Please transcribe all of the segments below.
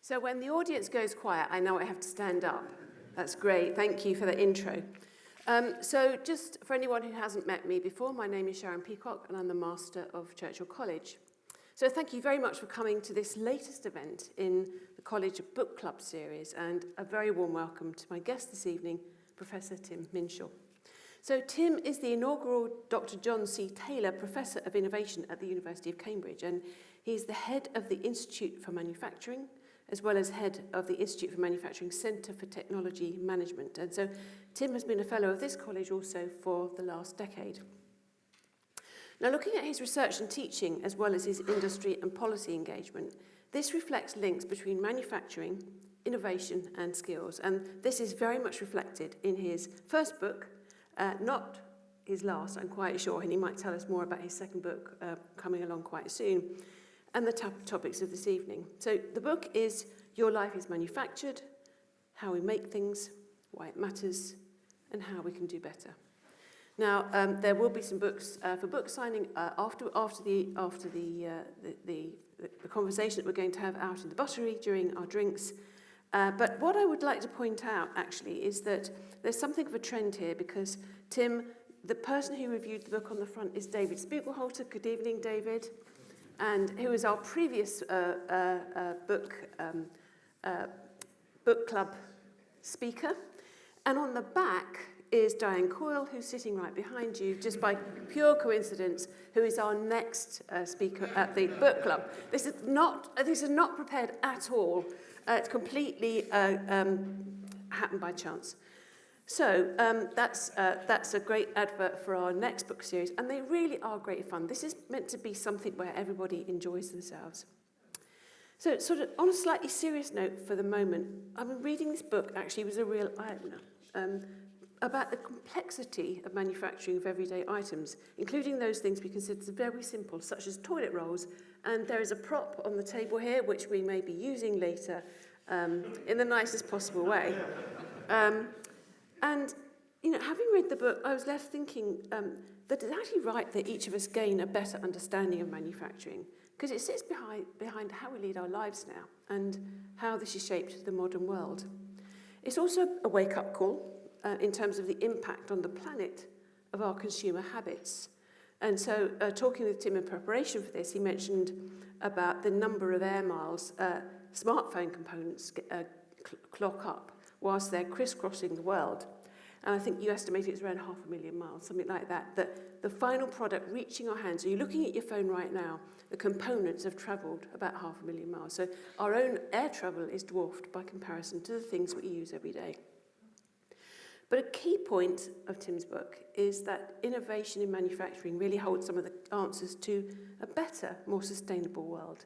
So when the audience goes quiet, I know I have to stand up. That's great. Thank you for the intro. So just for anyone who hasn't met me before, my name is Sharon Peacock, and I'm the Master of Churchill College. So thank you very much for coming to this latest event in the College Book Club series, and a very warm welcome to my guest this evening, Professor Tim Minshall. So Tim is the inaugural Dr. John C. Taylor Professor of Innovation at the University of Cambridge, and he's the head of the Institute for Manufacturing, as well as head of the Institute for Manufacturing Centre for Technology Management. And so Tim has been a fellow of this college also for the last decade. Now, looking at his research and teaching, as well as his industry and policy engagement, this reflects links between manufacturing, innovation and skills. And this is very much reflected in his first book, not his last, I'm quite sure, and he might tell us more about his second book coming along quite soon, and the topics of this evening. So the book is Your Life is Manufactured, How We Make Things, Why It Matters, and How We Can Do Better. Now, there will be some books for book signing after the conversation that we're going to have out in the buttery during our drinks. But what I would like to point out, actually, is that there's something of a trend here, because Tim, the person who reviewed the book on the front is David Spiegelhalter. Good evening, David. And who was our previous book club speaker. And on the back is Diane Coyle, who's sitting right behind you, just by pure coincidence, who is our next speaker at the book club. This is not prepared at all. It's completely happened by chance. So that's a great advert for our next book series, and they really are great fun. This is meant to be something where everybody enjoys themselves. So sort of on a slightly serious note for the moment, I've been reading this book, actually was a real eye-opener, about the complexity of manufacturing of everyday items, including those things we consider very simple, such as toilet rolls. And there is a prop on the table here, which we may be using later in the nicest possible way. And, you know, having read the book, I was left thinking that it's actually right that each of us gain a better understanding of manufacturing, because it sits behind how we lead our lives now and how this has shaped the modern world. It's also a wake-up call in terms of the impact on the planet of our consumer habits. And so talking with Tim in preparation for this, he mentioned about the number of air miles smartphone components clock up whilst they're crisscrossing the world. And I think you estimate it's around 500,000 miles, something like that, that the final product reaching our hands, so you're looking at your phone right now, the components have travelled about 500,000 miles. So our own air travel is dwarfed by comparison to the things we use every day. But a key point of Tim's book is that innovation in manufacturing really holds some of the answers to a better, more sustainable world.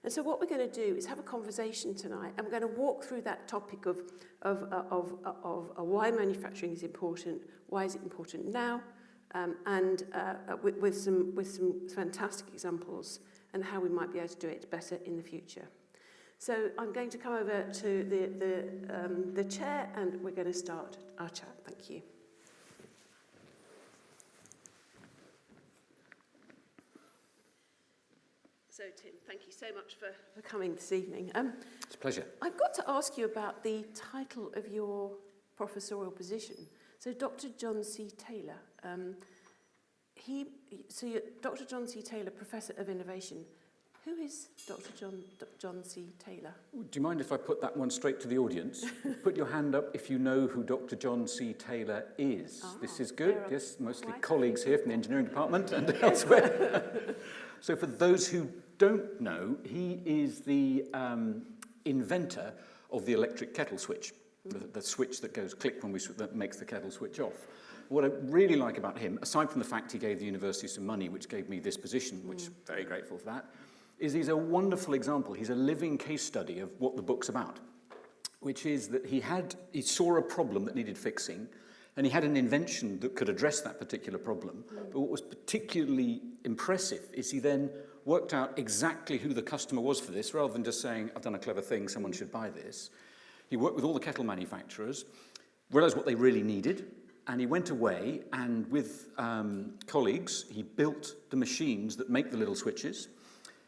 And so what we're going to do is have a conversation tonight, and we're going to walk through that topic of why manufacturing is important, why is it important now, and with some fantastic examples, and how we might be able to do it better in the future. So I'm going to come over to the chair, and we're going to start our chat. Thank you. So, Tim, thank you so much for coming this evening. It's a pleasure. I've got to ask you about the title of your professorial position. So, Dr. John C. Taylor. You're Dr. John C. Taylor, Professor of Innovation. Who is Dr. John C. Taylor? Do you mind if I put that one straight to the audience? Put your hand up if you know who Dr. John C. Taylor is. This is good. Yes, mostly colleagues here from the engineering department and elsewhere. So for those who don't know, he is the inventor of the electric kettle switch, the switch that goes click when that makes the kettle switch off. What I really like about him, aside from the fact he gave the university some money, which gave me this position, which I'm very grateful for that, is he's a wonderful example. He's a living case study of what the book's about, which is that he saw a problem that needed fixing, and he had an invention that could address that particular problem. But what was particularly impressive is he then worked out exactly who the customer was for this, rather than just saying, I've done a clever thing, someone should buy this. He worked with all the kettle manufacturers, realized what they really needed, and he went away and with colleagues, he built the machines that make the little switches.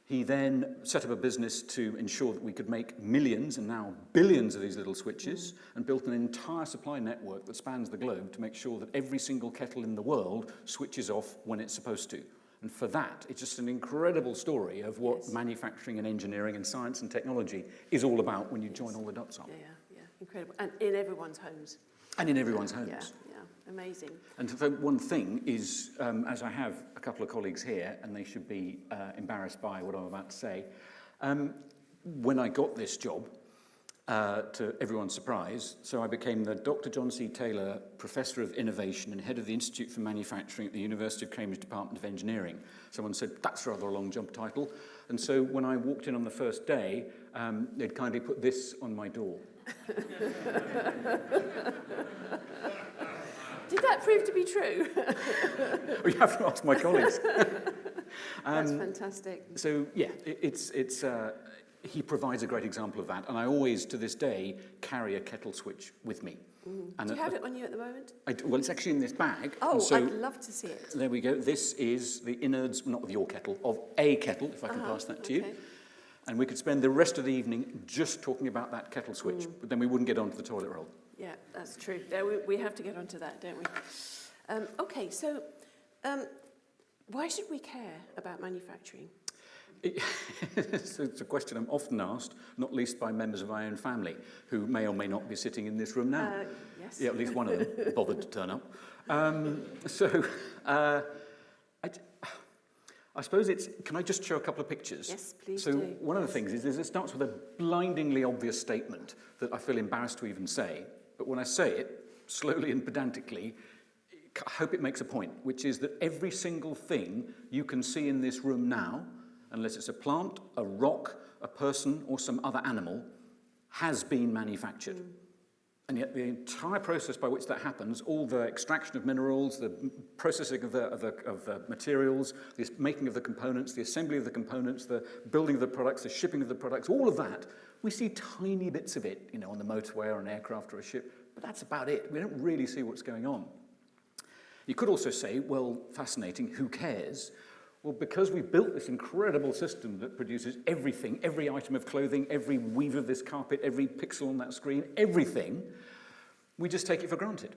He then set up a business to ensure that we could make millions and now billions of these little switches, and built an entire supply network that spans the globe to make sure that every single kettle in the world switches off when it's supposed to. And for that, it's just an incredible story of what manufacturing and engineering and science and technology is all about when you join all the dots up. Yeah, incredible. And in everyone's homes. And in everyone's homes. Yeah, amazing. And so one thing is, as I have a couple of colleagues here, and they should be embarrassed by what I'm about to say, when I got this job, to everyone's surprise, so I became the Dr. John C. Taylor Professor of Innovation and Head of the Institute for Manufacturing at the University of Cambridge Department of Engineering. Someone said, that's rather a long job title. And so when I walked in on the first day, they'd kindly put this on my door. Did that prove to be true? Well, you have to ask my colleagues. That's fantastic. So, yeah, he provides a great example of that. And I always, to this day, carry a kettle switch with me. And do you have it on you at the moment? Well, it's actually in this bag. Oh, so, I'd love to see it. There we go. This is the innards, not of your kettle, of a kettle, if I can pass that to you. And we could spend the rest of the evening just talking about that kettle switch, but then we wouldn't get onto the toilet roll. Yeah, that's true. We have to get onto that, don't we? Okay, so why should we care about manufacturing? It's a question I'm often asked, not least by members of my own family, who may or may not be sitting in this room now. Yes. Yeah, at least one of them bothered to turn up. I suppose can I just show a couple of pictures? Yes, please So do. one of the things is it starts with a blindingly obvious statement that I feel embarrassed to even say, but when I say it, slowly and pedantically, I hope it makes a point, which is that every single thing you can see in this room now, unless it's a plant, a rock, a person, or some other animal, has been manufactured. And yet the entire process by which that happens, all the extraction of minerals, the processing of the materials, the making of the components, the assembly of the components, the building of the products, the shipping of the products, all of that, we see tiny bits of it, on the motorway or an aircraft or a ship, but that's about it. We don't really see what's going on. You could also say, well, fascinating, who cares? Well, because we built this incredible system that produces everything, every item of clothing, every weave of this carpet, every pixel on that screen, everything, we just take it for granted.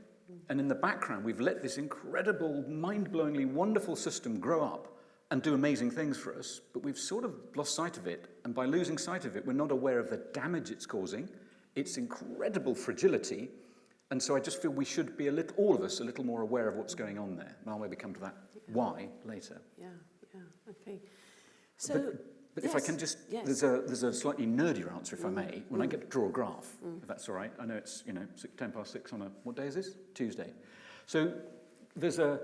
And in the background, we've let this incredible, mind-blowingly wonderful system grow up and do amazing things for us, but we've sort of lost sight of it. And by losing sight of it, we're not aware of the damage it's causing, its incredible fragility, and so I just feel we should be all of us, a little more aware of what's going on there. And I'll maybe come to that why later. Yeah, okay. So, but if I can just, there's a slightly nerdier answer, if I may. When I get to draw a graph, if that's all right. I know it's 6:10 on what day is this? Tuesday. So there's a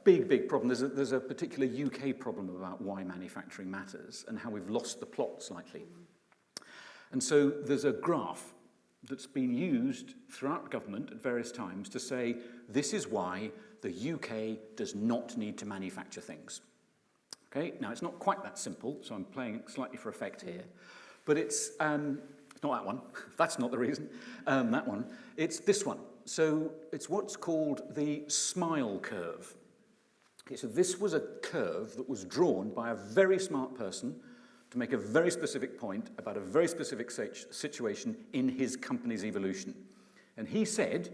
big problem. There's a particular UK problem about why manufacturing matters and how we've lost the plot slightly. And so there's a graph that's been used throughout government at various times to say this is why the UK does not need to manufacture things. Okay, now it's not quite that simple, so I'm playing slightly for effect here, but it's not that one. That's not the reason. That one. It's this one. So it's what's called the smile curve. Okay, so this was a curve that was drawn by a very smart person to make a very specific point about a very specific situation in his company's evolution. And he said,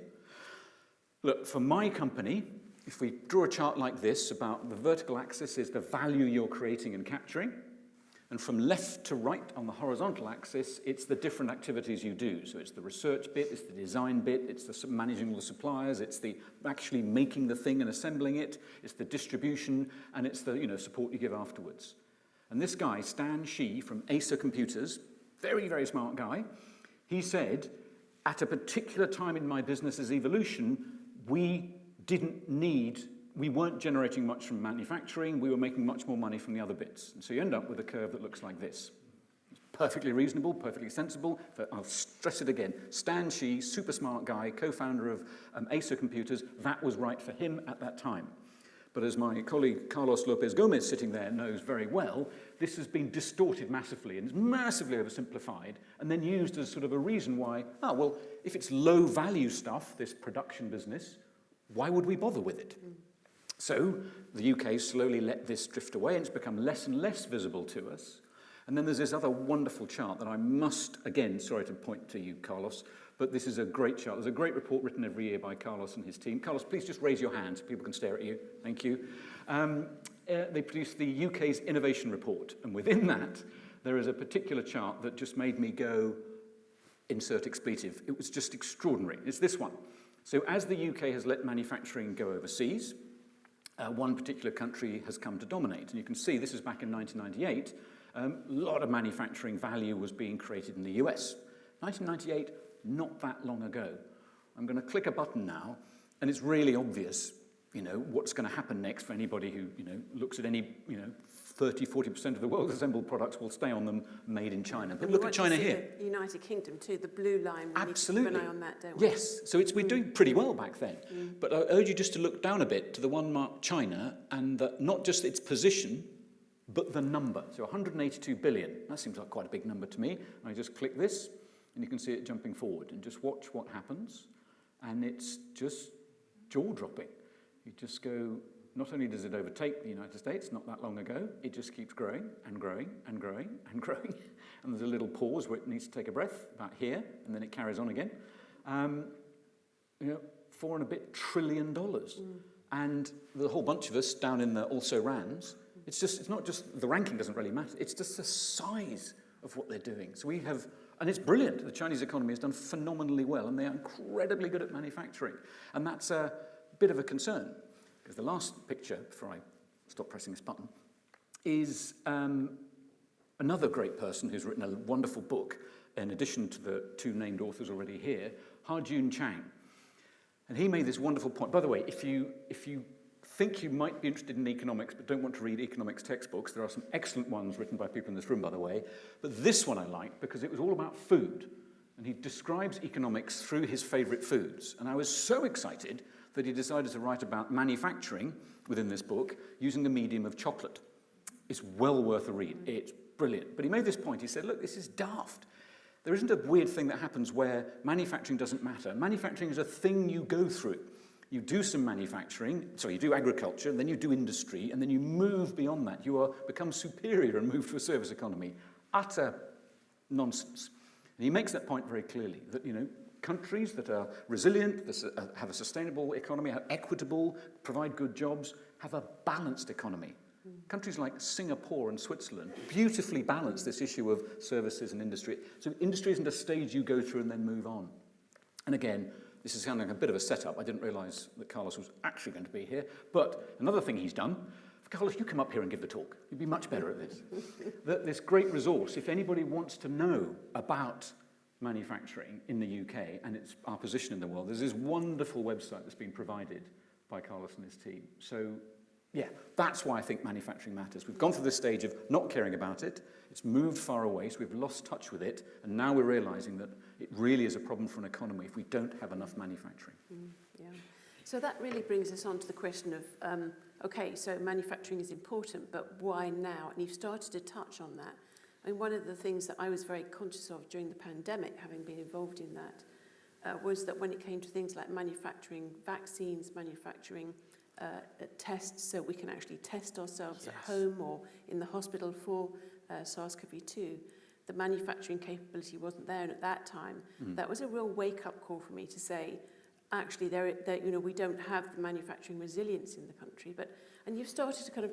look, for my company, if we draw a chart like this, about the vertical axis is the value you're creating and capturing, and from left to right on the horizontal axis, it's the different activities you do. So it's the research bit, it's the design bit, it's the managing all the suppliers, it's the actually making the thing and assembling it, it's the distribution, and it's the support you give afterwards. And this guy, Stan Shi from Acer Computers, very, very smart guy, he said, at a particular time in my business's evolution, we weren't generating much from manufacturing, we were making much more money from the other bits. And so you end up with a curve that looks like this. It's perfectly reasonable, perfectly sensible, but I'll stress it again. Stan Shi, super smart guy, co-founder of Acer Computers, that was right for him at that time. But as my colleague Carlos Lopez Gomez sitting there knows very well, this has been distorted massively and is massively oversimplified and then used as sort of a reason why, if it's low value stuff, this production business, why would we bother with it? So the UK slowly let this drift away and it's become less and less visible to us. And then there's this other wonderful chart that I must, again, sorry to point to you, Carlos, but this is a great chart. There's a great report written every year by Carlos and his team. Carlos, please just raise your hand so people can stare at you. Thank you. They produced the UK's Innovation Report, and within that, there is a particular chart that just made me go, insert expletive. It was just extraordinary. It's this one. So as the UK has let manufacturing go overseas, one particular country has come to dominate. And you can see this is back in 1998. A lot of manufacturing value was being created in the US. 1998, not that long ago. I'm going to click a button now, and it's really obvious, what's going to happen next for anybody who, looks at any, 30-40% of the world's assembled products will stay on them made in China. But look at China here. The United Kingdom too, the blue line. We Absolutely. need to keep an eye on that, don't we? Yes, so we're doing pretty well back then. But I urge you just to look down a bit to the one marked China, and not just its position, but the number. So 182 billion. That seems like quite a big number to me. I just click this, and you can see it jumping forward. And just watch what happens. And it's just jaw-dropping. You just go, not only does it overtake the United States not that long ago, it just keeps growing and growing and growing and growing. And there's a little pause where it needs to take a breath, about here, and then it carries on again. $4.5 trillion. And there's a whole bunch of us down in the also-rans. It's not just, the ranking doesn't really matter, it's just the size of what they're doing. So we have, and it's brilliant. The Chinese economy has done phenomenally well, and they are incredibly good at manufacturing. And that's a bit of a concern, because the last picture, before I stop pressing this button, is another great person who's written a wonderful book, in addition to the two named authors already here, Ha-Jun Chang. And he made this wonderful point. By the way, if you think you might be interested in economics but don't want to read economics textbooks, there are some excellent ones written by people in this room, by the way. But this one I liked because it was all about food. And he describes economics through his favourite foods. And I was so excited that he decided to write about manufacturing within this book using the medium of chocolate. It's well worth a read. It's brilliant. But he made this point. He said, look, this is daft. There isn't a weird thing that happens where manufacturing doesn't matter. Manufacturing is a thing you go through. You do some manufacturing, you do agriculture, and then you do industry, and then you move beyond that. You become superior and move to a service economy. Utter nonsense. And he makes that point very clearly, that, countries that are resilient, that have a sustainable economy, are equitable, provide good jobs, have a balanced economy. Countries like Singapore and Switzerland beautifully balance this issue of services and industry. So industry isn't a stage you go through and then move on. And again, this is sounding like a bit of a setup. I didn't realise that Carlos was actually going to be here. But another thing he's done, Carlos, you come up here and give the talk. You'd be much better at this. This great resource, if anybody wants to know about manufacturing in the UK and our position in the world, there's this wonderful website that's been provided by Carlos and his team. So, yeah, that's why I think manufacturing matters. We've gone through this stage of not caring about it. It's moved far away, so we've lost touch with it. And now we're realising that it really is a problem for an economy if we don't have enough manufacturing. Yeah. So that really brings us on to the question of, okay, so manufacturing is important, but why now? And you've started to touch on that. I mean, one of the things that I was very conscious of during the pandemic, having been involved in that, was that when it came to things like manufacturing vaccines, manufacturing tests, so we can actually test ourselves at home or in the hospital for SARS-CoV-2, the manufacturing capability wasn't there, and at that time, that was a real wake-up call for me to say, actually, we don't have the manufacturing resilience in the country. And you've started to kind of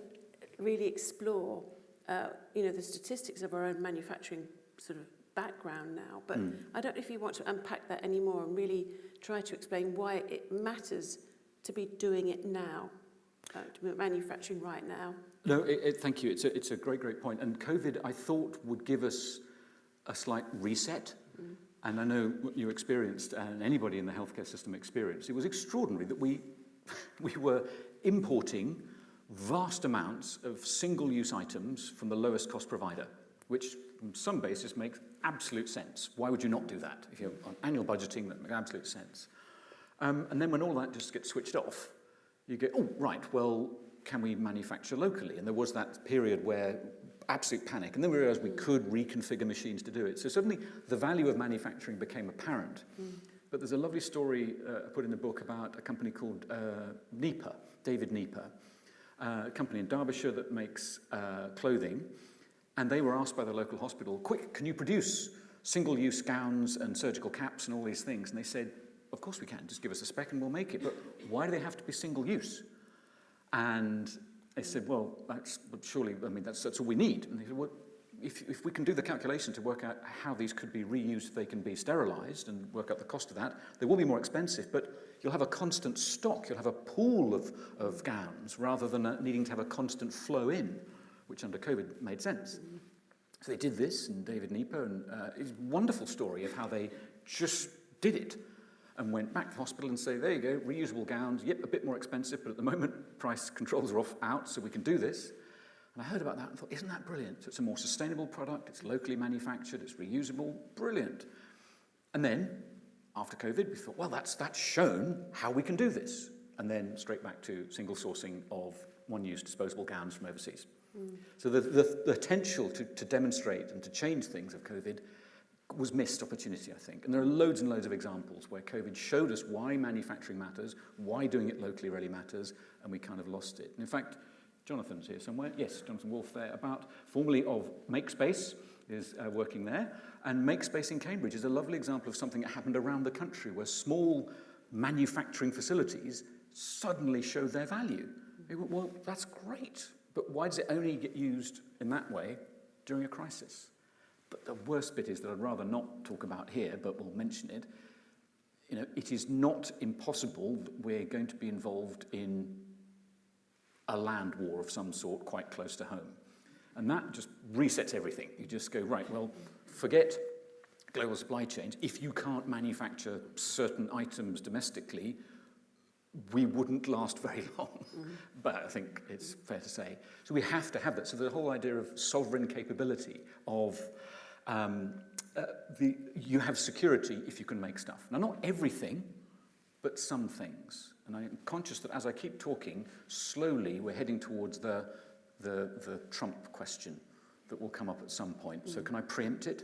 really explore, the statistics of our own manufacturing sort of background now. But I don't know if you want to unpack that anymore and really try to explain why it matters to be doing it now, to be manufacturing right now. No, thank you. It's a great point. And COVID, I thought, would give us a slight reset. And I know what you experienced, and anybody in the healthcare system experienced. It was extraordinary that we were importing vast amounts of single-use items from the lowest cost provider, which on some basis makes absolute sense. Why would you not do that? If you're on annual budgeting, that makes absolute sense. And then when all that just gets switched off, you go, oh, right, well, can we manufacture locally? And there was that period where absolute panic, and then we realised we could reconfigure machines to do it. So suddenly the value of manufacturing became apparent. But there's a lovely story put in the book about a company called David Nieper, a company in Derbyshire that makes clothing. And they were asked by the local hospital, quick, can you produce single-use gowns and surgical caps and all these things? And they said, of course we can, just give us a spec and we'll make it. But why do they have to be single-use? And they said, well, surely, that's all we need. And they said, well, if we can do the calculation to work out how these could be reused, they can be sterilised and work out the cost of that, they will be more expensive, but you'll have a constant stock, you'll have a pool of gowns rather than needing to have a constant flow in, which under COVID made sense. So they did this, and David Nieper, and it's a wonderful story of how they just did it and went back to the hospital and say, there you go, reusable gowns, yep, a bit more expensive, but at the moment price controls are out, so we can do this. And I heard about that and thought, isn't that brilliant? So it's a more sustainable product, it's locally manufactured, it's reusable, brilliant. And then, after COVID, we thought, well, that's shown how we can do this. And then straight back to single sourcing of one-use disposable gowns from overseas. So the potential to demonstrate and to change things of COVID was missed opportunity, I think. And there are loads and loads of examples where COVID showed us why manufacturing matters, why doing it locally really matters, and we kind of lost it. And in fact, Jonathan's here somewhere. Yes, Jonathan Wolfe there, formerly of Makespace, is working there. And Makespace in Cambridge is a lovely example of something that happened around the country where small manufacturing facilities suddenly showed their value. They went, well, that's great, but why does it only get used in that way during a crisis? But the worst bit is that I'd rather not talk about here, but we'll mention it. It is not impossible that we're going to be involved in a land war of some sort quite close to home. And that just resets everything. You just go, right, well, forget global supply chains. If you can't manufacture certain items domestically, we wouldn't last very long. But I think it's fair to say. So we have to have that. So the whole idea of sovereign capability of you have security if you can make stuff. Now, not everything, but some things. And I'm conscious that as I keep talking, slowly we're heading towards the Trump question that will come up at some point. So can I preempt it?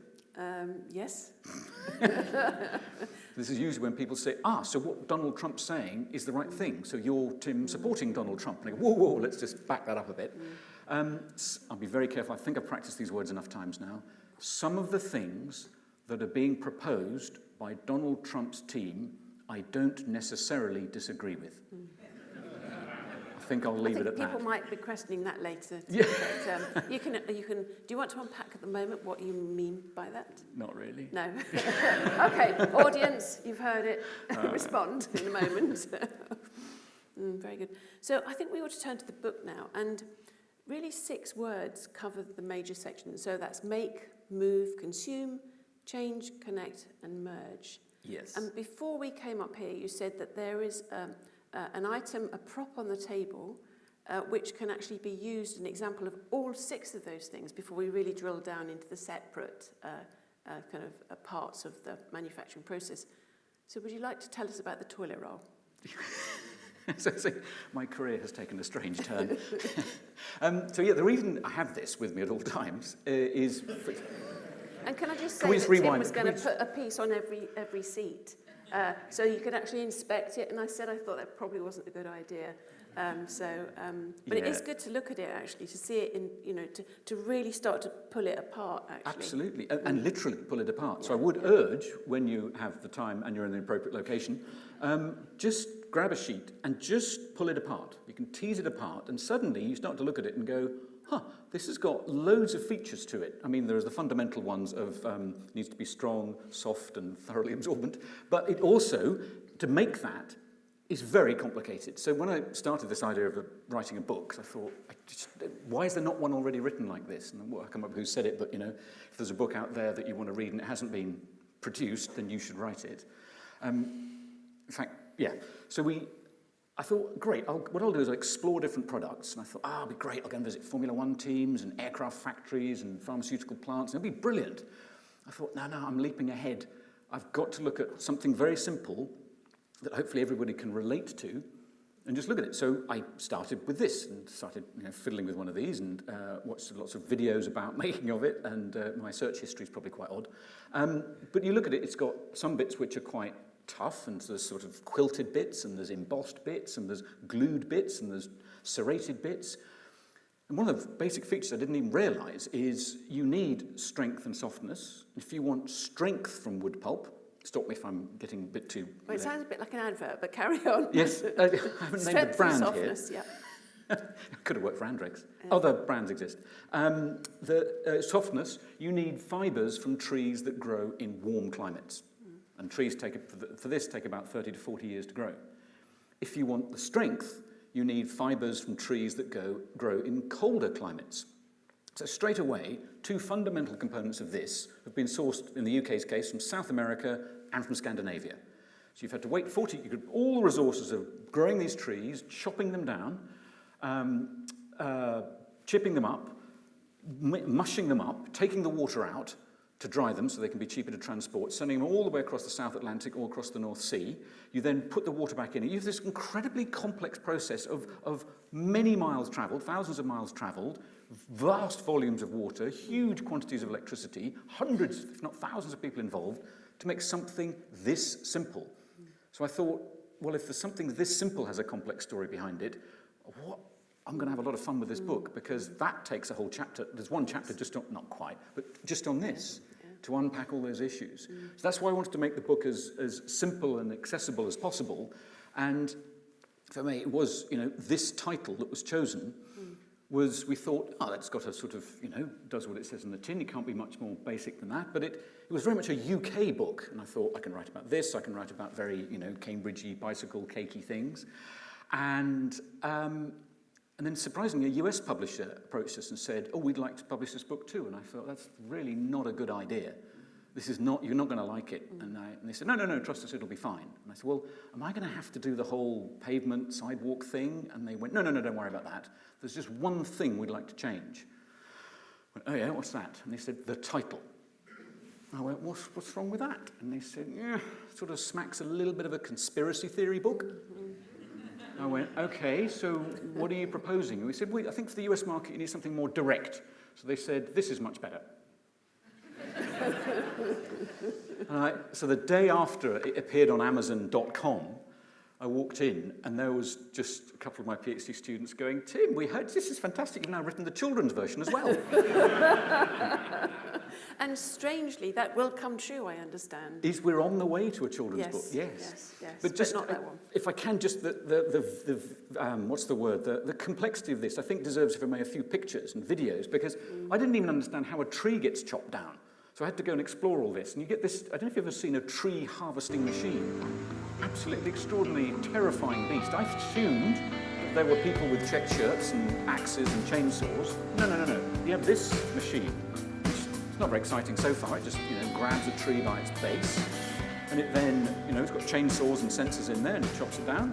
Yes. This is usually when people say, so what Donald Trump's saying is the right thing. So you're, Tim, supporting Donald Trump. And I go, whoa, let's just back that up a bit. I'll be very careful. I think I've practiced these words enough times now. Some of the things that are being proposed by Donald Trump's team, I don't necessarily disagree with. I think I'll leave it at that. People might be questioning that later. Yeah. But, you can. Do you want to unpack at the moment what you mean by that? Not really. No. Okay, audience, you've heard it. Respond in a moment. Very good. So I think we ought to turn to the book now, and really 6 words cover the major sections. So that's make, move, consume, change, connect, and merge. Yes. And before we came up here, you said that there is an item, a prop on the table, which can actually be used, an example of all 6 of those things before we really drill down into the separate parts of the manufacturing process. So would you like to tell us about the toilet roll? So my career has taken a strange turn. The reason I have this with me at all times is... And can I just say that Tim was going to put a piece on every seat, so you could actually inspect it, and I said I thought that probably wasn't a good idea. But it is good to look at it, actually, to see it, to really start to pull it apart, actually. Absolutely, and literally pull it apart. So I would urge, when you have the time and you're in the appropriate location, just grab a sheet and just pull it apart. You can tease it apart, and suddenly you start to look at it and go, this has got loads of features to it. I mean, there's the fundamental ones of needs to be strong, soft, and thoroughly absorbent. But it also, to make that, is very complicated. So when I started this idea of writing a book, I thought, why is there not one already written like this? And I come up with who said it, but if there's a book out there that you want to read and it hasn't been produced, then you should write it. In fact, So I thought, great, what I'll do is I'll explore different products. And I thought, it'll be great, I'll go and visit Formula One teams and aircraft factories and pharmaceutical plants. It'll be brilliant. I thought, no, I'm leaping ahead. I've got to look at something very simple that hopefully everybody can relate to and just look at it. So I started with this and started fiddling with one of these and watched lots of videos about making of it, and my search history is probably quite odd. But you look at it, it's got some bits which are quite tough, and there's sort of quilted bits, and there's embossed bits, and there's glued bits, and there's serrated bits. And one of the basic features I didn't even realise is you need strength and softness. If you want strength from wood pulp, stop me if I'm getting a bit too... Well, it sounds a bit like an advert, but carry on. Yes, I haven't named the brand softness, here. Yeah. Could have worked for Andrex. Other brands exist. The softness, you need fibres from trees that grow in warm climates. And trees take about 30 to 40 years to grow. If you want the strength, you need fibres from trees that grow in colder climates. So straight away, two fundamental components of this have been sourced, in the UK's case, from South America and from Scandinavia. So you've had to wait all the resources of growing these trees, chopping them down, chipping them up, mushing them up, taking the water out to dry them so they can be cheaper to transport, sending them all the way across the South Atlantic or across the North Sea. You then put the water back in. You have this incredibly complex process of many miles travelled, thousands of miles travelled, vast volumes of water, huge quantities of electricity, hundreds, if not thousands of people involved, to make something this simple. So I thought, well, if there's something this simple has a complex story behind it, I'm going to have a lot of fun with this book, because that takes a whole chapter. There's one chapter just on, not quite, but just on this, to unpack all those issues. So that's why I wanted to make the book as simple and accessible as possible. And for me, it was, this title that was chosen was, we thought, that's got a sort of, does what it says in the tin. It can't be much more basic than that. But it was very much a UK book. And I thought, I can write about this. I can write about very, Cambridgey, bicycle, cakey things. And then, surprisingly, a US publisher approached us and said, we'd like to publish this book too. And I thought, that's really not a good idea. You're not going to like it. And they said, no, trust us, it'll be fine. And I said, well, am I going to have to do the whole pavement sidewalk thing? And they went, no, don't worry about that. There's just one thing we'd like to change. I went, oh yeah, what's that? And they said, the title. I went, what's wrong with that? And they said, sort of smacks a little bit of a conspiracy theory book. I went, okay, so what are you proposing? And we said, I think for the US market you need something more direct. So they said, this is much better. So the day after it appeared on Amazon.com, I walked in and there was just a couple of my PhD students going, Tim, we heard this is fantastic, you've now written the children's version as well. And strangely, that will come true, I understand. We're on the way to a children's book, yes. But just not that one. If I can, just what's the word? The complexity of this, I think, deserves, if I may, a few pictures and videos, because I didn't even understand how a tree gets chopped down. So I had to go and explore all this. And you get this, I don't know if you've ever seen a tree harvesting machine. Absolutely extraordinary, terrifying beast. I assumed that there were people with checked shirts and axes and chainsaws. No. You have this machine, which is not very exciting so far. It just, grabs a tree by its base. And it then, it's got chainsaws and sensors in there, and it chops it down,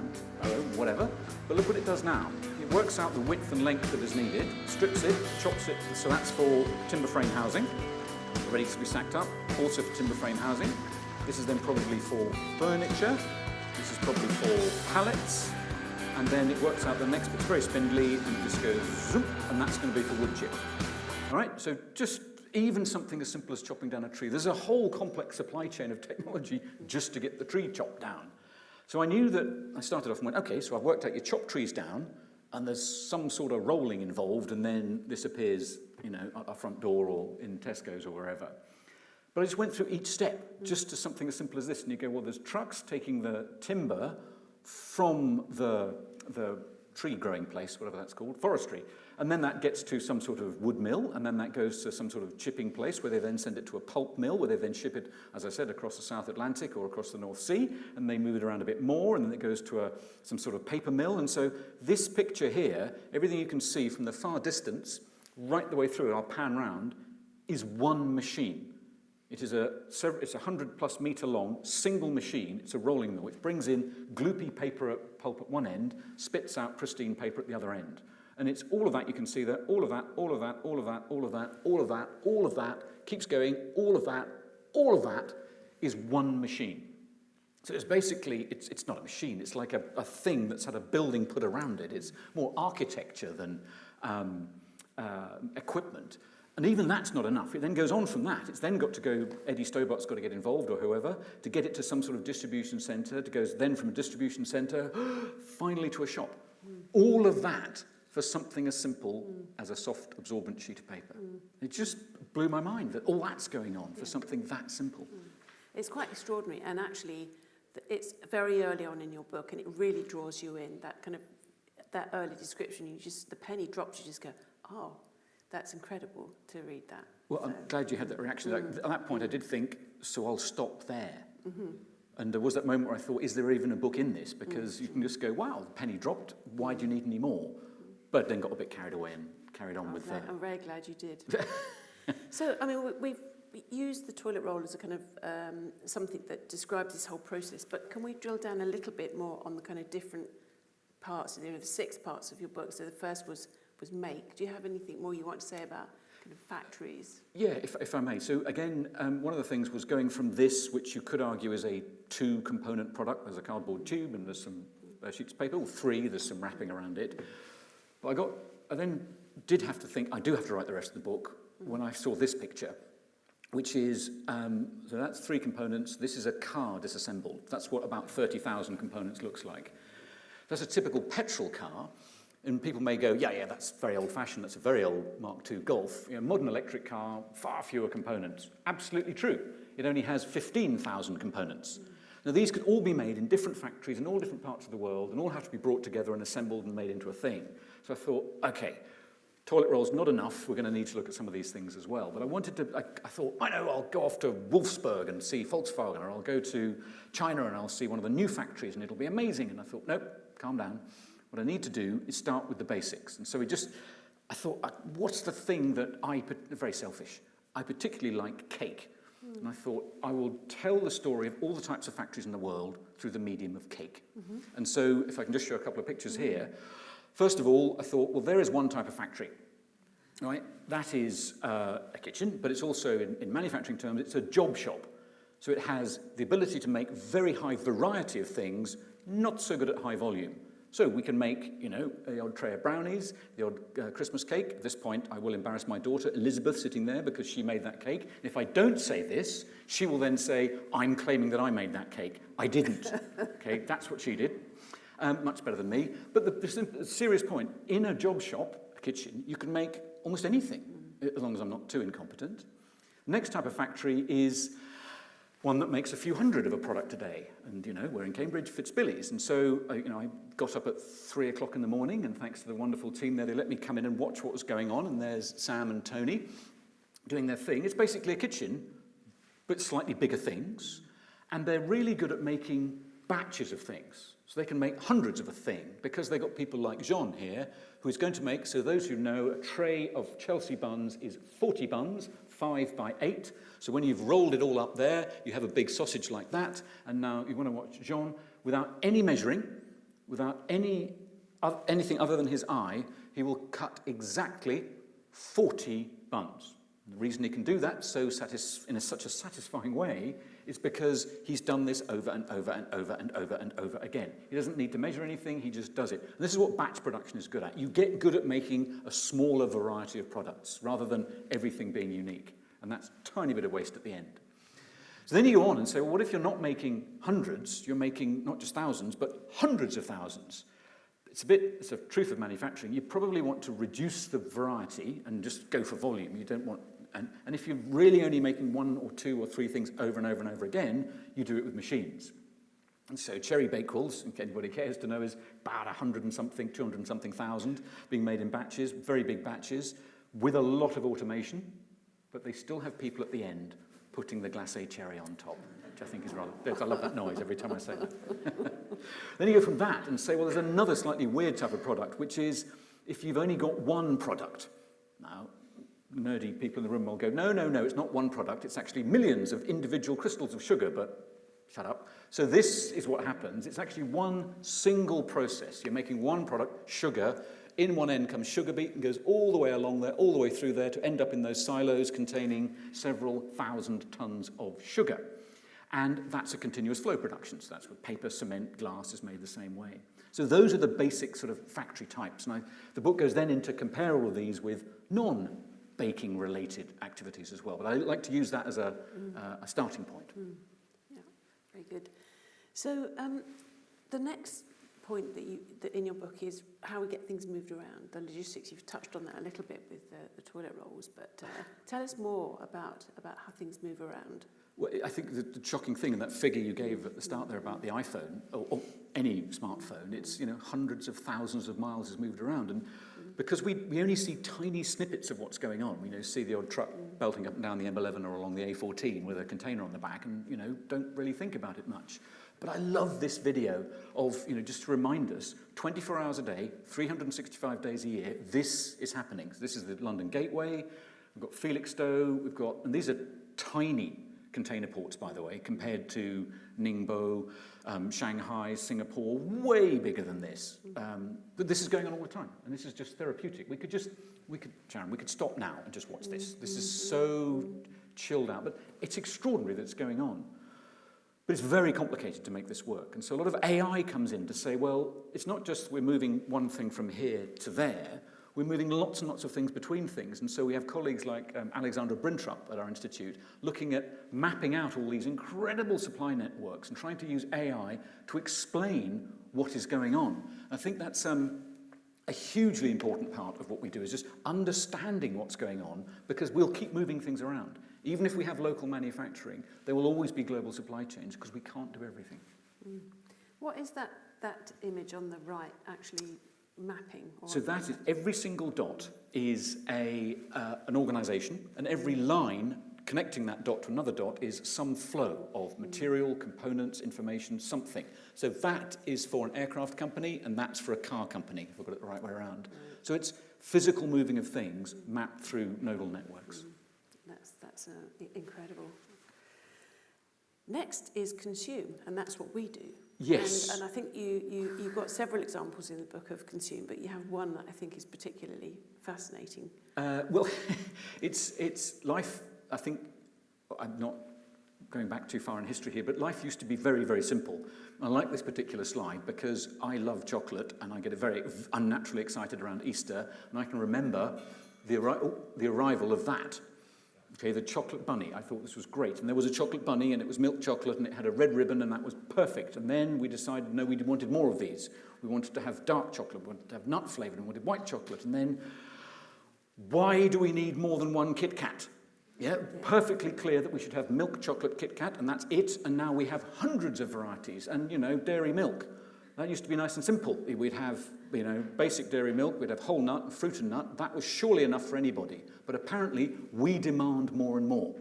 whatever. But look what it does now. It works out the width and length that is needed, strips it, chops it, so that's for timber frame housing, ready to be sacked up, also for timber frame housing. This is then probably for furniture, this is probably for pallets, and then it works out the next bit's very spindly, and it just goes zoom, and that's going to be for wood chip. All right, so just even something as simple as chopping down a tree. There's a whole complex supply chain of technology just to get the tree chopped down. So I knew that, I started off and went, okay, so I've worked out you chop trees down, and there's some sort of rolling involved, and then this appears, at our front door or in Tesco's or wherever. But I just went through each step, just to something as simple as this, and you go, well, there's trucks taking the timber from the tree growing place, whatever that's called, forestry, and then that gets to some sort of wood mill, and then that goes to some sort of chipping place where they then send it to a pulp mill, where they then ship it, as I said, across the South Atlantic or across the North Sea, and they move it around a bit more, and then it goes to some sort of paper mill. And so this picture here, everything you can see from the far distance, right the way through, I'll pan round, is one machine. It's a 100+ metre long, single machine. It's a rolling mill, which brings in gloopy pulp at one end, spits out pristine paper at the other end. And it's all of that, you can see that, all of that, all of that, all of that, all of that, all of that, all of that, keeps going, all of that is one machine. So it's basically, it's not a machine, it's like a thing that's had a building put around it. It's more architecture than equipment. And even that's not enough. It then goes on from that. It's then got to go, Eddie Stobart's got to get involved, or whoever, to get it to some sort of distribution centre. It goes then from a distribution centre, finally to a shop. All of that for something as simple as a soft absorbent sheet of paper. It just blew my mind that all that's going on for something that simple. It's quite extraordinary, and actually it's very early on in your book, and it really draws you in, that kind of, that early description, the penny drops, you just go, oh, that's incredible to read that. Well, I'm glad you had that reaction. At that point I did think, so I'll stop there. And there was that moment where I thought, is there even a book in this? Because you can just go, wow, the penny dropped, why do you need any more? But then got a bit carried away and carried on with that. I'm very glad you did. So, I mean, we've used the toilet roll as a kind of something that describes this whole process, but can we drill down a little bit more on the kind of different parts, the 6 parts of your book? So the first was make. Do you have anything more you want to say about kind of factories? Yeah, if I may. So again, one of the things was going from this, which you could argue is a 2-component product. There's a cardboard tube and there's some sheets of paper, or 3, there's some wrapping around it. But I then did have to think, I do have to write the rest of the book when I saw this picture, which is, so that's 3 components. This is a car disassembled. That's what about 30,000 components looks like. That's a typical petrol car. And people may go, yeah, that's very old-fashioned. That's a very old Mark II Golf. Modern electric car, far fewer components. Absolutely true. It only has 15,000 components. Now, these could all be made in different factories in all different parts of the world and all have to be brought together and assembled and made into a thing. So I thought, okay, toilet roll's not enough. We're going to need to look at some of these things as well. But I thought, I know, I'll go off to Wolfsburg and see Volkswagen, or I'll go to China and I'll see one of the new factories and it'll be amazing. And I thought, nope, calm down. What I need to do is start with the basics. And so I thought, what's the thing that very selfish, I particularly like cake. And I thought, I will tell the story of all the types of factories in the world through the medium of cake. And so if I can just show a couple of pictures here. First of all, I thought, well, there is one type of factory. Right? That is a kitchen, but it's also, in manufacturing terms, it's a job shop. So it has the ability to make very high variety of things, not so good at high volume. So we can make, the odd tray of brownies, the odd Christmas cake. At this point, I will embarrass my daughter, Elizabeth, sitting there, because she made that cake. If I don't say this, she will then say, I'm claiming that I made that cake. I didn't. Okay, that's what she did. Much better than me. But the serious point, in a job shop, a kitchen, you can make almost anything, as long as I'm not too incompetent. The next type of factory is one that makes a few hundred of a product a day. And, we're in Cambridge, Fitzbillies. And so, I got up at 3 o'clock in the morning, and thanks to the wonderful team there, they let me come in and watch what was going on. And there's Sam and Tony doing their thing. It's basically a kitchen, but slightly bigger things. And they're really good at making batches of things. So they can make hundreds of a thing, because they've got people like Jean here, who's going to make, so those who know, a tray of Chelsea buns is 40 buns, 5 by 8. So when you've rolled it all up there, you have a big sausage like that. And now you want to watch Jean, without any measuring, without anything other than his eye, he will cut exactly 40 buns. And the reason he can do that in such a satisfying way is because he's done this over and over and over and over and over again. He doesn't need to measure anything, he just does it. And this is what batch production is good at. You get good at making a smaller variety of products rather than everything being unique. And that's a tiny bit of waste at the end. So then you go on and say, well, what if you're not making hundreds, you're making not just thousands, but hundreds of thousands? It's a truth of manufacturing. You probably want to reduce the variety and just go for volume. You don't want, and if you're really only making 1 or 2 or 3 things over and over and over again, you do it with machines. And so cherry bakewells, if anybody cares to know, is about 100 and something, 200 and something thousand being made in batches, very big batches, with a lot of automation, but they still have people at the end putting the glacé cherry on top, which I think is rather... I love that noise every time I say that. Then you go from that and say, well, there's another slightly weird type of product, which is if you've only got one product. Now, nerdy people in the room will go, no, it's not one product. It's actually millions of individual crystals of sugar, but shut up. So this is what happens. It's actually one single process. You're making one product, sugar. In one end comes sugar beet and goes all the way along there, all the way through there to end up in those silos containing several thousand tons of sugar. And that's a continuous flow production. So that's what paper, cement, glass is made the same way. So those are the basic sort of factory types. And the book goes then into compare all of these with non-baking related activities as well. But I like to use that as a starting point. Yeah, very good. So the next point that in your book is how we get things moved around, the logistics. You've touched on that a little bit with the toilet rolls, but tell us more about how things move around. Well, I think the shocking thing, and that figure you gave at the start there about the iPhone, or any smartphone, it's, hundreds of thousands of miles is moved around. And because we only see tiny snippets of what's going on, we see the odd truck belting up and down the M11 or along the A14 with a container on the back and, don't really think about it much. But I love this video of, just to remind us, 24 hours a day, 365 days a year, this is happening. So this is the London Gateway, we've got Felixstowe, and these are tiny container ports, by the way, compared to Ningbo, Shanghai, Singapore, way bigger than this. But this is going on all the time, and this is just therapeutic. Sharon, we could stop now and just watch this. This is so chilled out, but it's extraordinary that it's going on. But it's very complicated to make this work. And so a lot of AI comes in to say, well, it's not just we're moving one thing from here to there, we're moving lots and lots of things between things. And so we have colleagues like Alexandra Brintrup at our institute looking at mapping out all these incredible supply networks and trying to use AI to explain what is going on. I think that's a hugely important part of what we do, is just understanding what's going on, because we'll keep moving things around. Even if we have local manufacturing, there will always be global supply chains because we can't do everything. What is that image on the right actually mapping? So that is, every single dot is an organisation, and every line connecting that dot to another dot is some flow of material, components, information, something. So that is for an aircraft company, and that's for a car company, if I've got it the right way around. So it's physical moving of things mapped through nodal networks. That's incredible. Next is consume, and that's what we do. Yes. And I think you've got several examples in the book of consume, but you have one that I think is particularly fascinating. Well, it's life, I think, I'm not going back too far in history here, but life used to be very, very simple. I like this particular slide because I love chocolate, and I get very unnaturally excited around Easter, and I can remember the arrival of that. Okay, the chocolate bunny. I thought this was great. And there was a chocolate bunny, and it was milk chocolate, and it had a red ribbon, and that was perfect. And then we decided, no, we wanted more of these. We wanted to have dark chocolate, we wanted to have nut flavour, and we wanted white chocolate. And then, why do we need more than one Kit Kat? Yeah, perfectly clear that we should have milk chocolate Kit Kat, and that's it. And now we have hundreds of varieties. And, dairy milk. That used to be nice and simple. We'd have, basic dairy milk, we'd have whole nut, fruit and nut. That was surely enough for anybody. But apparently, we demand more and more.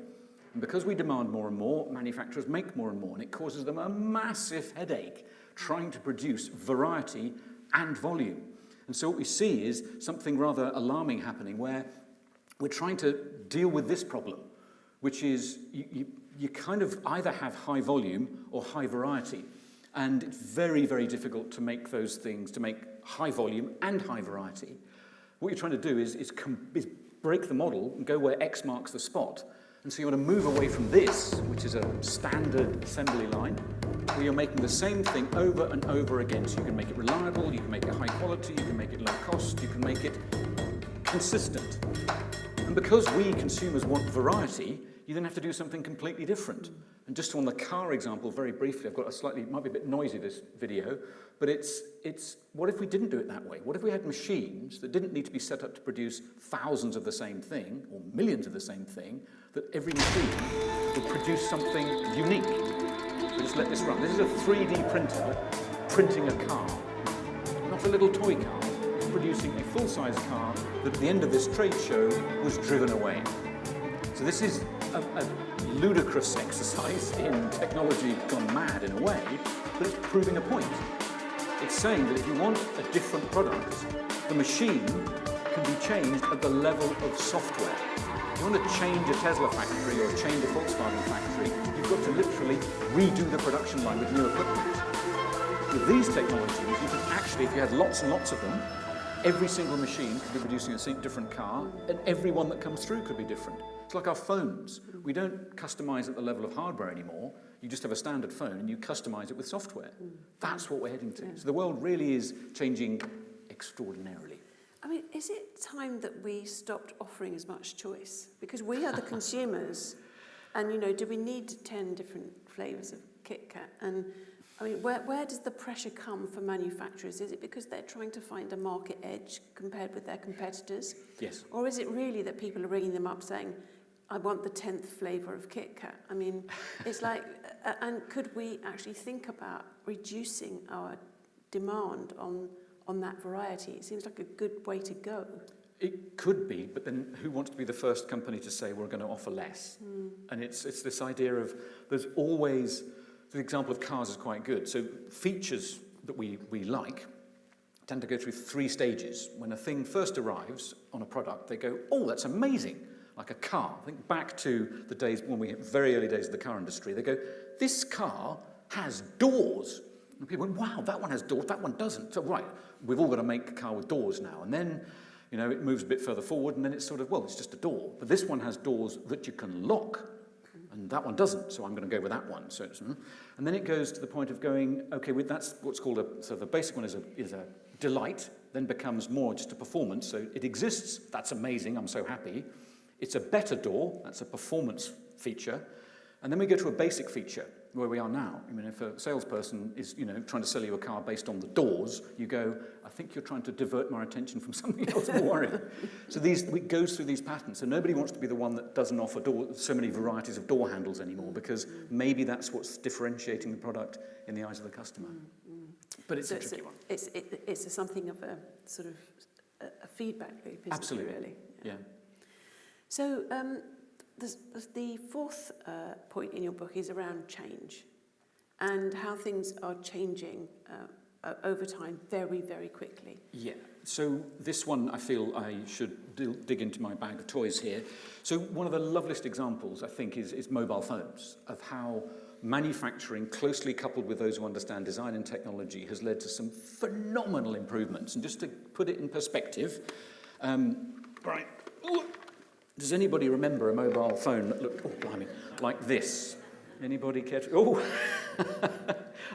And because we demand more and more, manufacturers make more and more. And it causes them a massive headache trying to produce variety and volume. And so what we see is something rather alarming happening, where we're trying to deal with this problem, which is you kind of either have high volume or high variety. And it's very, very difficult to make those things, to make high volume and high variety. What you're trying to do is break the model and go where X marks the spot. And so you want to move away from this, which is a standard assembly line, where you're making the same thing over and over again. So you can make it reliable, you can make it high quality, you can make it low cost, you can make it consistent. And because we consumers want variety, you then have to do something completely different. And just on the car example, very briefly, I've got it might be a bit noisy, this video, but it's what if we didn't do it that way? What if we had machines that didn't need to be set up to produce thousands of the same thing, or millions of the same thing, that every machine would produce something unique? We just let this run. This is a 3D printer printing a car, not a little toy car. It's producing a full-size car that at the end of this trade show was driven away. So this is a ludicrous exercise in technology gone mad in a way, but it's proving a point. It's saying that if you want a different product, the machine can be changed at the level of software. If you want to change a Tesla factory or change a Volkswagen factory, you've got to literally redo the production line with new equipment. With these technologies, you can actually, if you had lots and lots of them, every single machine could be producing a different car, and every one that comes through could be different. It's like our phones. We don't customize at the level of hardware anymore. You just have a standard phone and you customize it with software. That's what we're heading to. So the world really is changing extraordinarily. I mean, is it time that we stopped offering as much choice? Because we are the consumers, and do we need 10 different flavours of Kit Kat? And I mean, where does the pressure come for manufacturers? Is it because they're trying to find a market edge compared with their competitors? Yes. Or is it really that people are ringing them up saying, I want the 10th flavour of Kit Kat? I mean, it's like, and could we actually think about reducing our demand on that variety? It seems like a good way to go. It could be, but then who wants to be the first company to say we're going to offer less? And it's this idea of there's always, the example of cars is quite good. So features that we like tend to go through 3 stages. When a thing first arrives on a product, they go, oh, that's amazing, like a car. Think back to the days when we had very early days of the car industry. They go, this car has doors. And people went, wow, that one has doors, that one doesn't. So right, we've all got to make a car with doors now. And then, you know, it moves a bit further forward, and then it's sort of, well, it's just a door. But this one has doors that you can lock, and that one doesn't, so I'm going to go with that one. So and then it goes to the point of going, okay, that's what's called so the basic one is a delight, then becomes more just a performance. So it exists, that's amazing, I'm so happy. It's a better door, that's a performance feature. And then we go to a basic feature, where we are now. I mean, if a salesperson is, you know, trying to sell you a car based on the doors, you go, I think you're trying to divert my attention from something else more worrying. So it goes through these patterns. So nobody wants to be the one that doesn't offer so many varieties of door handles anymore, because maybe that's what's differentiating the product in the eyes of the customer. But it's a tricky one. It's something of a sort of a feedback loop, isn't Absolutely. it, really? Yeah. So the 4th point in your book is around change and how things are changing over time very, very quickly. Yeah. So this one, I feel I should dig into my bag of toys here. So one of the loveliest examples, I think, is mobile phones, of how manufacturing, closely coupled with those who understand design and technology, has led to some phenomenal improvements. And just to put it in perspective, right. Does anybody remember a mobile phone that looked, oh, blimey, like this? Anybody care to? Oh,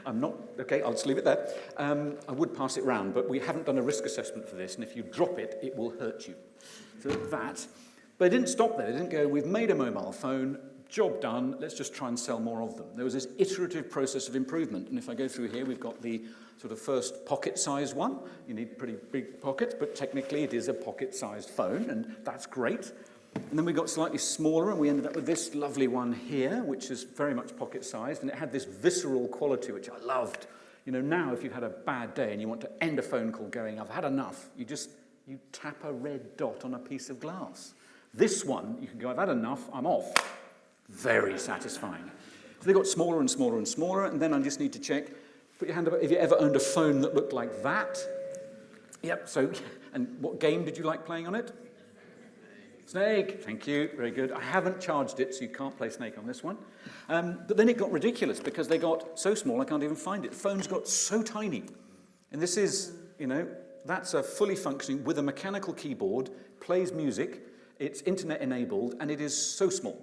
I'm not, okay, I'll just leave it there. I would pass it round, but we haven't done a risk assessment for this, and if you drop it, it will hurt you. So that. But they didn't stop there. They didn't go, we've made a mobile phone, job done, let's just try and sell more of them. There was this iterative process of improvement, and if I go through here, we've got the sort of first pocket-sized one. You need pretty big pockets, but technically it is a pocket-sized phone, and that's great. And then we got slightly smaller, and we ended up with this lovely one here, which is very much pocket-sized, and it had this visceral quality, which I loved. You know, now if you've had a bad day and you want to end a phone call going, I've had enough, you tap a red dot on a piece of glass. This one, you can go, I've had enough, I'm off. Very satisfying. So they got smaller and smaller and smaller, and then I just need to check, put your hand up, if you ever owned a phone that looked like that. Yep, so, and what game did you like playing on it? Snake, thank you, very good. I haven't charged it, so you can't play Snake on this one. But then it got ridiculous because they got so small I can't even find it. The phones got so tiny. And this is, you know, that's a fully functioning, with a mechanical keyboard, plays music, it's internet enabled, and it is so small.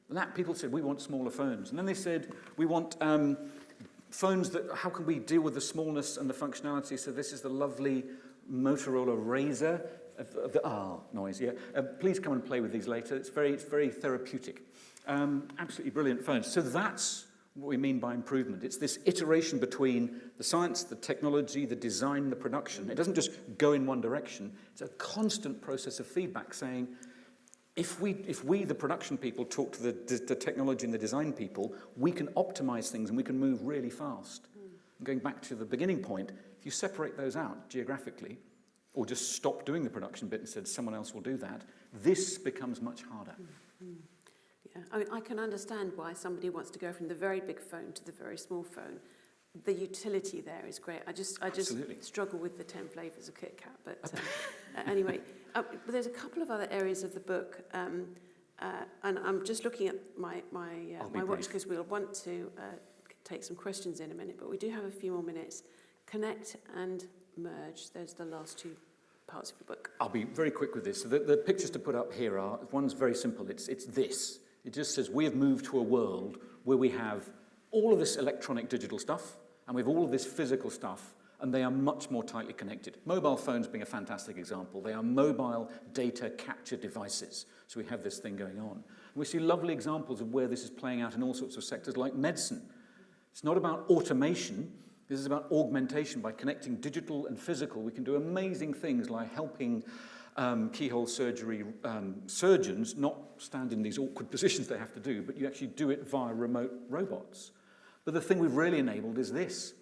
And that people said, we want smaller phones. And then they said, we want phones that, how can we deal with the smallness and the functionality? So this is the lovely Motorola Razr. Noise, yeah. Please come and play with these later. It's very therapeutic. Absolutely brilliant phones. So that's what we mean by improvement. It's this iteration between the science, the technology, the design, the production. It doesn't just go in one direction. It's a constant process of feedback saying, if we, the production people, talk to the technology and the design people, we can optimize things and we can move really fast. And going back to the beginning point, if you separate those out geographically, or just stop doing the production bit and said someone else will do that, this becomes much harder. Yeah, I mean, I can understand why somebody wants to go from the very big phone to the very small phone. The utility there is great. I just struggle with the 10 flavours of Kit Kat, but anyway. But there's a couple of other areas of the book, and I'm just looking at my watch because we'll want to take some questions in a minute, but we do have a few more minutes. Connect and merge, those are the last 2 parts of the book. I'll be very quick with this. So the pictures to put up here are, one's very simple. It's this. It just says we have moved to a world where we have all of this electronic digital stuff and we have all of this physical stuff, and they are much more tightly connected. Mobile phones being a fantastic example. They are mobile data capture devices. So we have this thing going on. And we see lovely examples of where this is playing out in all sorts of sectors like medicine. It's not about automation. This is about augmentation. By connecting digital and physical, we can do amazing things like helping keyhole surgery surgeons not stand in these awkward positions they have to do, but you actually do it via remote robots. But the thing we've really enabled is this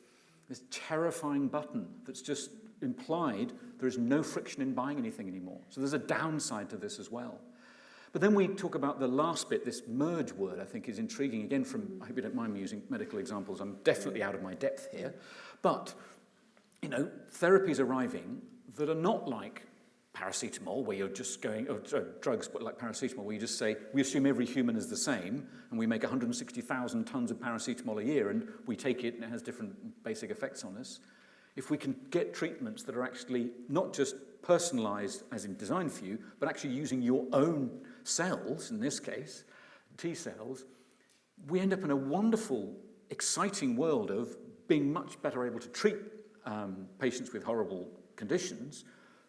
terrifying button that's just implied there is no friction in buying anything anymore. So there's a downside to this as well. But then we talk about the last bit, this merge word, I think is intriguing. Again, I hope you don't mind me using medical examples. I'm definitely out of my depth here. But, therapies arriving that are not like paracetamol, where you're just going, or drugs, but like paracetamol, where you just say, we assume every human is the same, and we make 160,000 tons of paracetamol a year, and we take it, and it has different basic effects on us. If we can get treatments that are actually not just personalized, as in designed for you, but actually using your own cells, in this case, T cells, we end up in a wonderful, exciting world of being much better able to treat patients with horrible conditions.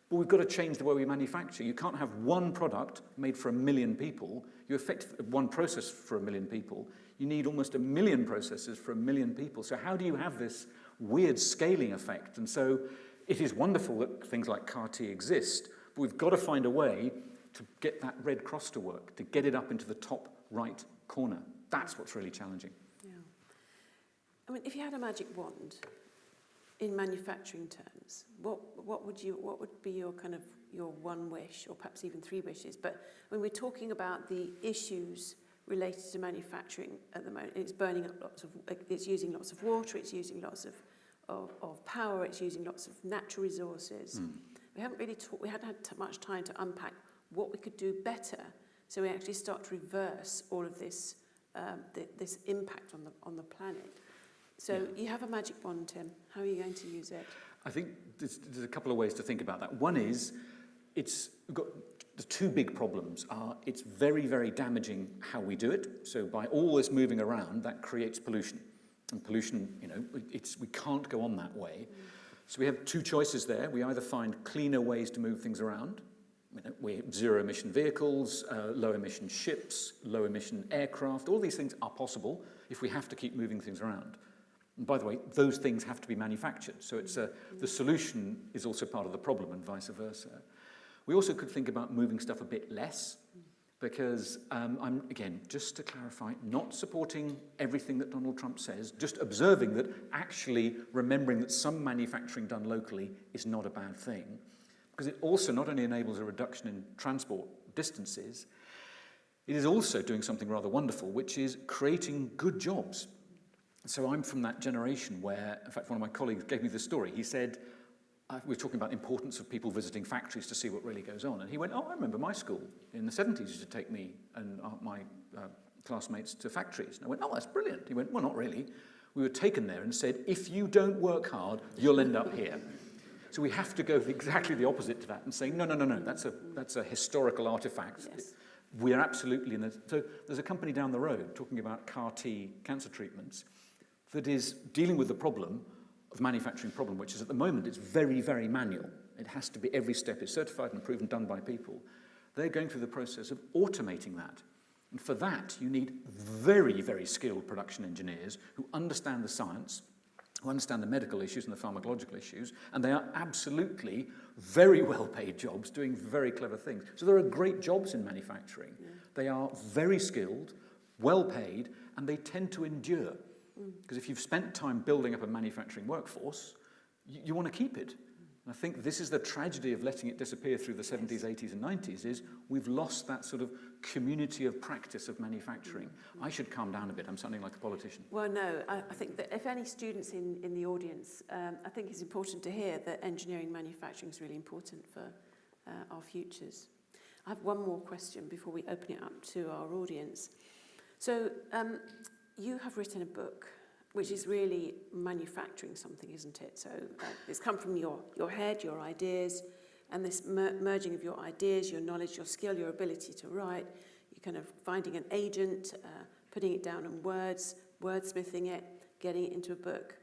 But we've got to change the way we manufacture. You can't have one product made for 1 million people. You affect one process for 1 million people. You need almost 1 million processes for 1 million people. So how do you have this weird scaling effect? And so it is wonderful that things like CAR T exist, but we've got to find a way to get that red cross to work, to get it up into the top right corner. That's what's really challenging. Yeah. I mean, if you had a magic wand, in manufacturing terms, what would be your one wish, or perhaps even 3 wishes? But when we're talking about the issues related to manufacturing at the moment, it's using lots of water, it's using lots of power, it's using lots of natural resources. We hadn't had much time to unpack what we could do better, so we actually start to reverse all of this this impact on the planet. So you have a magic wand, Tim. How are you going to use it? I think there's a couple of ways to think about that. One is, the 2 big problems are it's very, very damaging how we do it. So by all this moving around, that creates pollution. And pollution, we can't go on that way. So we have 2 choices there. We either find cleaner ways to move things around. We zero-emission vehicles, low-emission ships, low-emission aircraft. All these things are possible if we have to keep moving things around. And by the way, those things have to be manufactured. So the solution is also part of the problem and vice versa. We also could think about moving stuff a bit less, because I'm, again, just to clarify, not supporting everything that Donald Trump says, just observing that actually remembering that some manufacturing done locally is not a bad thing, because it also not only enables a reduction in transport distances, it is also doing something rather wonderful, which is creating good jobs. So I'm from that generation where, in fact, one of my colleagues gave me this story. He said, we were talking about the importance of people visiting factories to see what really goes on. And he went, I remember my school in the 70s used to take me and my classmates to factories. And I went, that's brilliant. He went, well, not really. We were taken there and said, if you don't work hard, you'll end up here. So we have to go exactly the opposite to that and say, no, that's a historical artifact. Yes. We are absolutely in the... So there's a company down the road talking about CAR T cancer treatments that is dealing with the problem of manufacturing problem, which is at the moment it's very, very manual. It has to be, every step is certified and approved and done by people. They're going through the process of automating that. And for that, you need very, very skilled production engineers who understand the science, who understand the medical issues and the pharmacological issues, and they are absolutely very well-paid jobs doing very clever things. So there are great jobs in manufacturing. Yeah. They are very skilled, well-paid, and they tend to endure. Because if you've spent time building up a manufacturing workforce, you want to keep it. And I think this is the tragedy of letting it disappear through the 70s, 80s and 90s, is we've lost that sort of community of practice of manufacturing. I should calm down a bit. I'm sounding like a politician. Well, no, I think that if any students in the audience, I think it's important to hear that engineering manufacturing is really important for our futures. I have one more question before we open it up to our audience. So, you have written a book, which is really manufacturing something, isn't it? So it's come from your head, your ideas, and this merging of your ideas, your knowledge, your skill, your ability to write. You're kind of finding an agent, putting it down in words, wordsmithing it, getting it into a book.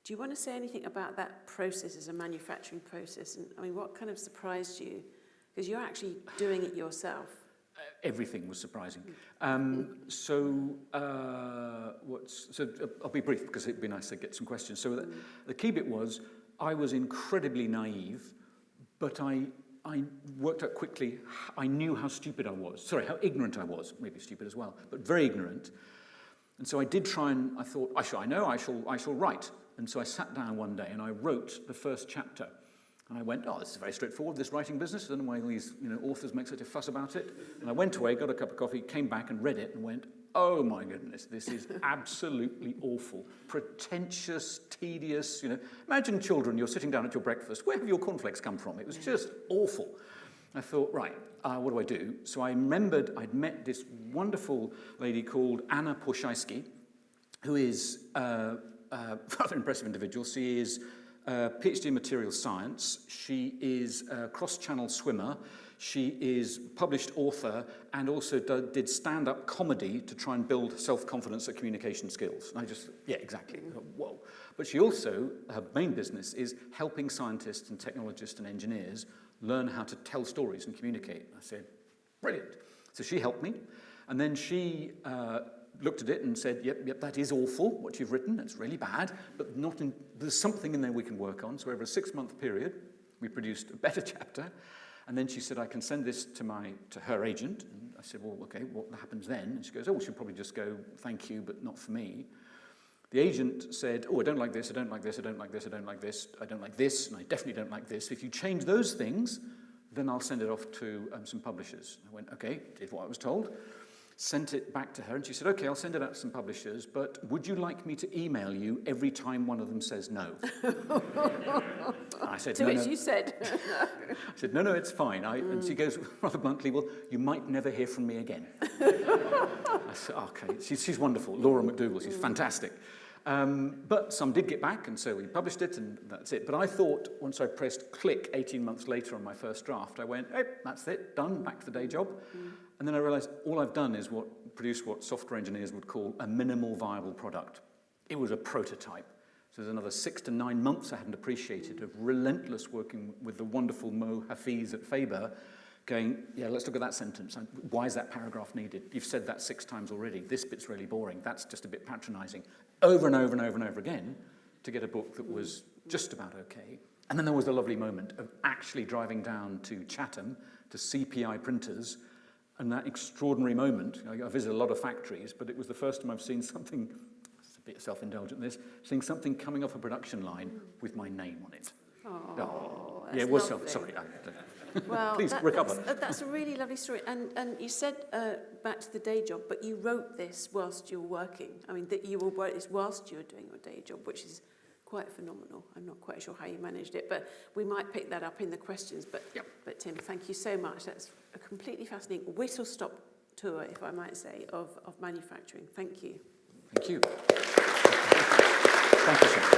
Do you want to say anything about that process as a manufacturing process? And I mean, what kind of surprised you? Because you're actually doing it yourself. everything was surprising. I'll be brief because it'd be nice to get some questions. So the key bit was, I was incredibly naive, but I worked out quickly, I knew how stupid I was. Sorry, how ignorant I was, maybe stupid as well, but very ignorant. And so I did try and I thought, I shall write. And so I sat down one day and I wrote the first chapter. And I went, this is very straightforward, this writing business. I don't know why these authors make such a fuss about it. And I went away, got a cup of coffee, came back and read it and went, oh my goodness, this is absolutely awful. Pretentious, tedious, Imagine children, you're sitting down at your breakfast. Where have your cornflakes come from? It was just awful. I thought, right, what do I do? So I remembered I'd met this wonderful lady called Anna Porshaisky, who is a rather impressive individual. She is a PhD in materials science. She is a cross-channel swimmer. She is published author and also did stand-up comedy to try and build self-confidence and communication skills. And I just, exactly. Whoa. But she also, her main business is helping scientists and technologists and engineers learn how to tell stories and communicate. I said, brilliant. So she helped me. And then she looked at it and said, yep, that is awful, what you've written. It's really bad, but there's something in there we can work on. So over a 6-month period, we produced a better chapter. And then she said, I can send this to her agent. And I said, well, okay, what happens then? And she goes, she'll probably just go, thank you, but not for me. The agent said, I don't like this, I don't like this, I don't like this, I don't like this, I don't like this, and I definitely don't like this. If you change those things, then I'll send it off to some publishers. I went, okay, did what I was told, sent it back to her, and she said, okay, I'll send it out to some publishers, but would you like me to email you every time one of them says no? I said, to which you said. I said, no, it's fine. And she goes rather bluntly, well, you might never hear from me again. I said, okay, she's wonderful. Laura McDougall, she's fantastic. But some did get back, and so we published it, and that's it. But I thought, once I pressed click 18 months later on my first draft, I went, hey, that's it, done, back to the day job. And then I realized all I've done is produce what software engineers would call a minimal viable product. It was a prototype. So there's another 6 to 9 months I hadn't appreciated of relentless working with the wonderful Mo Hafiz at Faber, going, let's look at that sentence. Why is that paragraph needed? You've said that 6 times already. This bit's really boring. That's just a bit patronizing. Over and over and over and over again to get a book that was just about okay. And then there was the lovely moment of actually driving down to Chatham to CPI printers, and that extraordinary moment. I visited a lot of factories, but it was the first time I've seen something, it's a bit self-indulgent this, seeing something coming off a production line with my name on it. It was sorry. Well, please recover. That's a really lovely story. And you said back to the day job, but you wrote this whilst you were working. I mean, that you will write this whilst you were doing your day job, which is quite phenomenal. I'm not quite sure how you managed it, but we might pick that up in the questions. But Tim, thank you so much. That's a completely fascinating whistle-stop tour, if I might say, of manufacturing. Thank you. Thank you. Thank you, Sharon.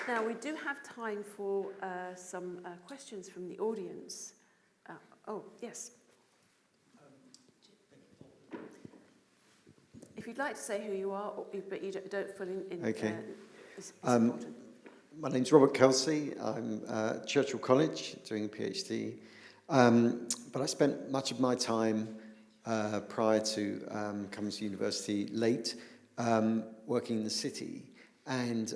Now, we do have time for some questions from the audience. Yes. If you'd like to say who you are, but you don't fill in. Okay. It's important. My name's Robert Kelsey. I'm at Churchill College doing a PhD. But I spent much of my time prior to coming to university late working in the city. And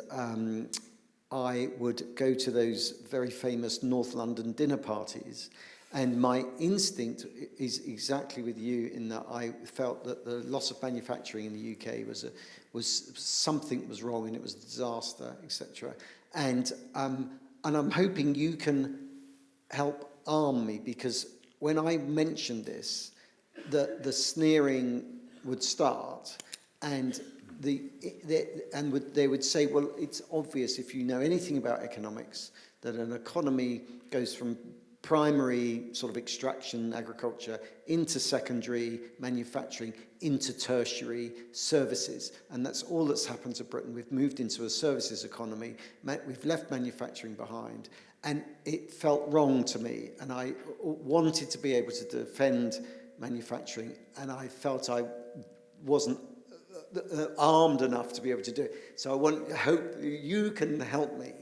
I would go to those very famous North London dinner parties. And my instinct is exactly with you in that I felt that the loss of manufacturing in the UK was something was wrong and it was a disaster, etc. And I'm hoping you can help arm me, because when I mentioned this, the sneering would start, and they would say, well, it's obvious if you know anything about economics that an economy goes from primary sort of extraction, agriculture, into secondary manufacturing, into tertiary services. And that's all that's happened to Britain. We've moved into a services economy. We've left manufacturing behind. And it felt wrong to me. And I wanted to be able to defend manufacturing. And I felt I wasn't armed enough to be able to do it. So I hope you can help me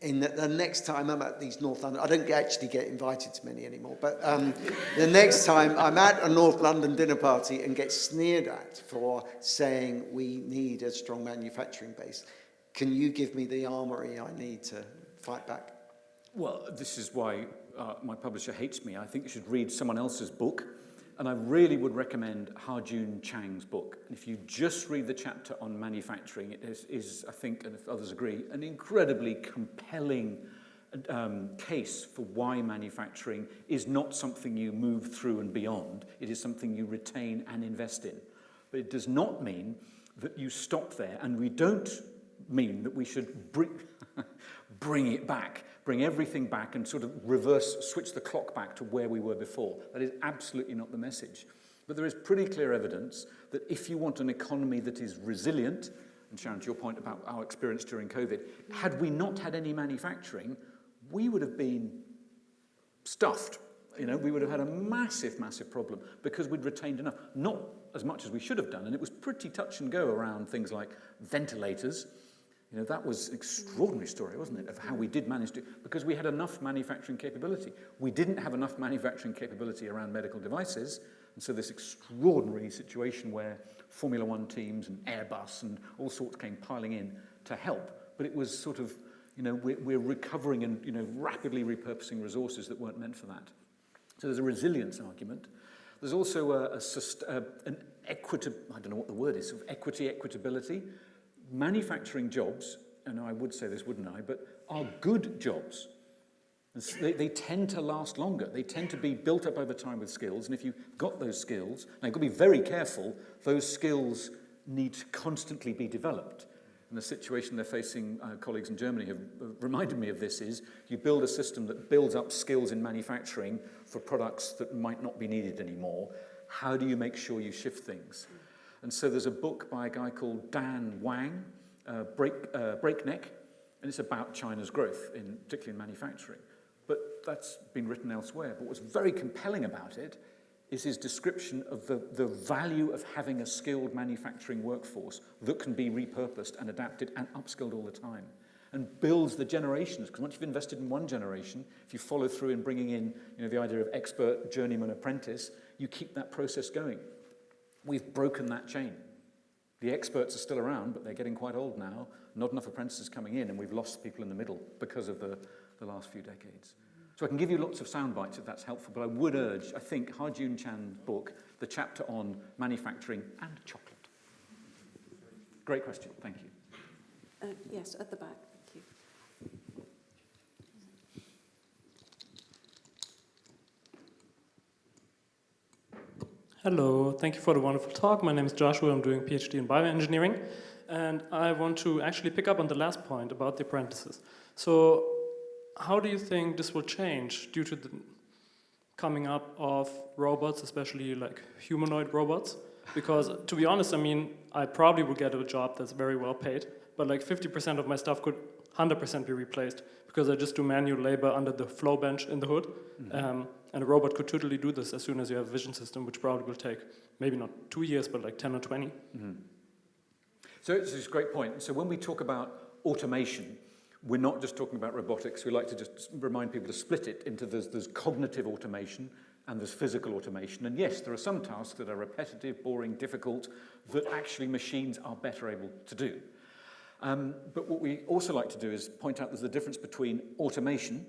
the next time I'm at these North London, I don't actually get invited to many anymore, but the next time I'm at a North London dinner party and get sneered at for saying we need a strong manufacturing base, can you give me the armoury I need to fight back? Well, this is why my publisher hates me. I think you should read someone else's book. And I really would recommend Ha-Joon Chang's book. And if you just read the chapter on manufacturing, it is, I think, and if others agree, an incredibly compelling case for why manufacturing is not something you move through and beyond. It is something you retain and invest in. But it does not mean that you stop there. And we don't mean that we should bring it back, bring everything back and sort of switch the clock back to where we were before. That is absolutely not the message. But there is pretty clear evidence that if you want an economy that is resilient, and Sharon, to your point about our experience during COVID, had we not had any manufacturing, we would have been stuffed. We would have had a massive, massive problem because we'd retained enough. Not as much as we should have done, and it was pretty touch and go around things like ventilators. That was an extraordinary story, wasn't it, of how we did manage to, because we had enough manufacturing capability. We didn't have enough manufacturing capability around medical devices, and so this extraordinary situation where Formula One teams and Airbus and all sorts came piling in to help. But it was sort of, we're recovering and, rapidly repurposing resources that weren't meant for that. So there's a resilience argument. There's also an equitable, I don't know what the word is, sort of equitability. Manufacturing jobs, and I would say this, wouldn't I, but are good jobs. They tend to last longer. They tend to be built up over time with skills, and if you've got those skills, now you've got to be very careful, those skills need to constantly be developed. And the situation they're facing, colleagues in Germany have reminded me of this, is you build a system that builds up skills in manufacturing for products that might not be needed anymore. How do you make sure you shift things? And so there's a book by a guy called Dan Wang, Breakneck, and it's about China's growth, particularly in manufacturing. But that's been written elsewhere. But what's very compelling about it is his description of the value of having a skilled manufacturing workforce that can be repurposed and adapted and upskilled all the time, and builds the generations. Because once you've invested in one generation, if you follow through in bringing in the idea of expert, journeyman, apprentice, you keep that process going. We've broken that chain. The experts are still around, but they're getting quite old now. Not enough apprentices coming in, and we've lost people in the middle because of the last few decades. So I can give you lots of sound bites if that's helpful, but I would urge, I think, Ha-Joon Chan's book, the chapter on manufacturing and chocolate. Great question, thank you. Yes, at the back, thank you. Hello, thank you for the wonderful talk. My name is Joshua. I'm doing a PhD in bioengineering, and I want to actually pick up on the last point about the apprentices. So how do you think this will change due to the coming up of robots, especially like humanoid robots? Because to be honest, I probably would get a job that's very well paid, but like 50% of my stuff could 100% be replaced because I just do manual labor under the flow bench in the hood. Mm-hmm. And a robot could totally do this as soon as you have a vision system, which probably will take maybe not 2 years, but like 10 or 20. Mm-hmm. So it's a great point. So when we talk about automation, we're not just talking about robotics. We like to just remind people to split it into there's cognitive automation and there's physical automation. And yes, there are some tasks that are repetitive, boring, difficult, that actually machines are better able to do. But what we also like to do is point out there's a difference between automation,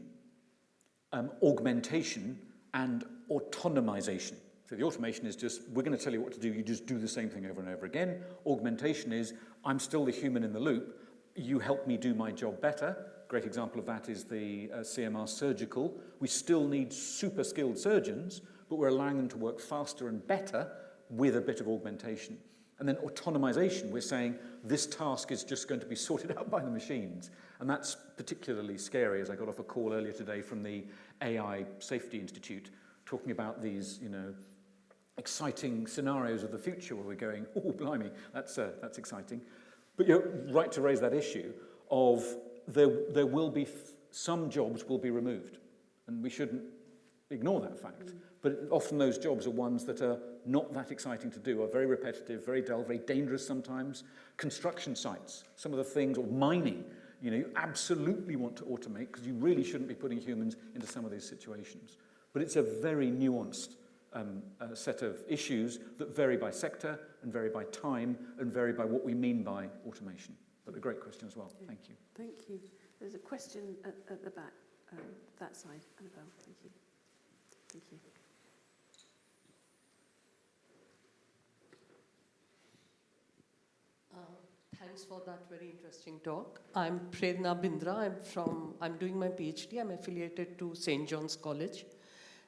augmentation, and autonomization. So the automation is just, we're going to tell you what to do, you just do the same thing over and over again. Augmentation is, I'm still the human in the loop, you help me do my job better. Great example of that is the CMR surgical. We still need super skilled surgeons, but we're allowing them to work faster and better with a bit of augmentation. And then autonomization, we're saying this task is just going to be sorted out by the machines. And that's particularly scary, as I got off a call earlier today from the AI Safety Institute, talking about these, exciting scenarios of the future where we're going, oh, blimey, that's exciting. But you're right to raise that issue of there will be, some jobs will be removed. And we shouldn't ignore that fact. But often those jobs are ones that are not that exciting to do, are very repetitive, very dull, very dangerous sometimes. Construction sites, some of the things, or mining, you absolutely want to automate because you really shouldn't be putting humans into some of these situations. But it's a very nuanced set of issues that vary by sector and vary by time and vary by what we mean by automation. But a great question as well. Yeah. Thank you. Thank you. There's a question at the back, that side. Annabelle, thank you. Thank you. Thanks for that very interesting talk. I'm Prerna Bindra. I'm doing my PhD. I'm affiliated to St. John's College.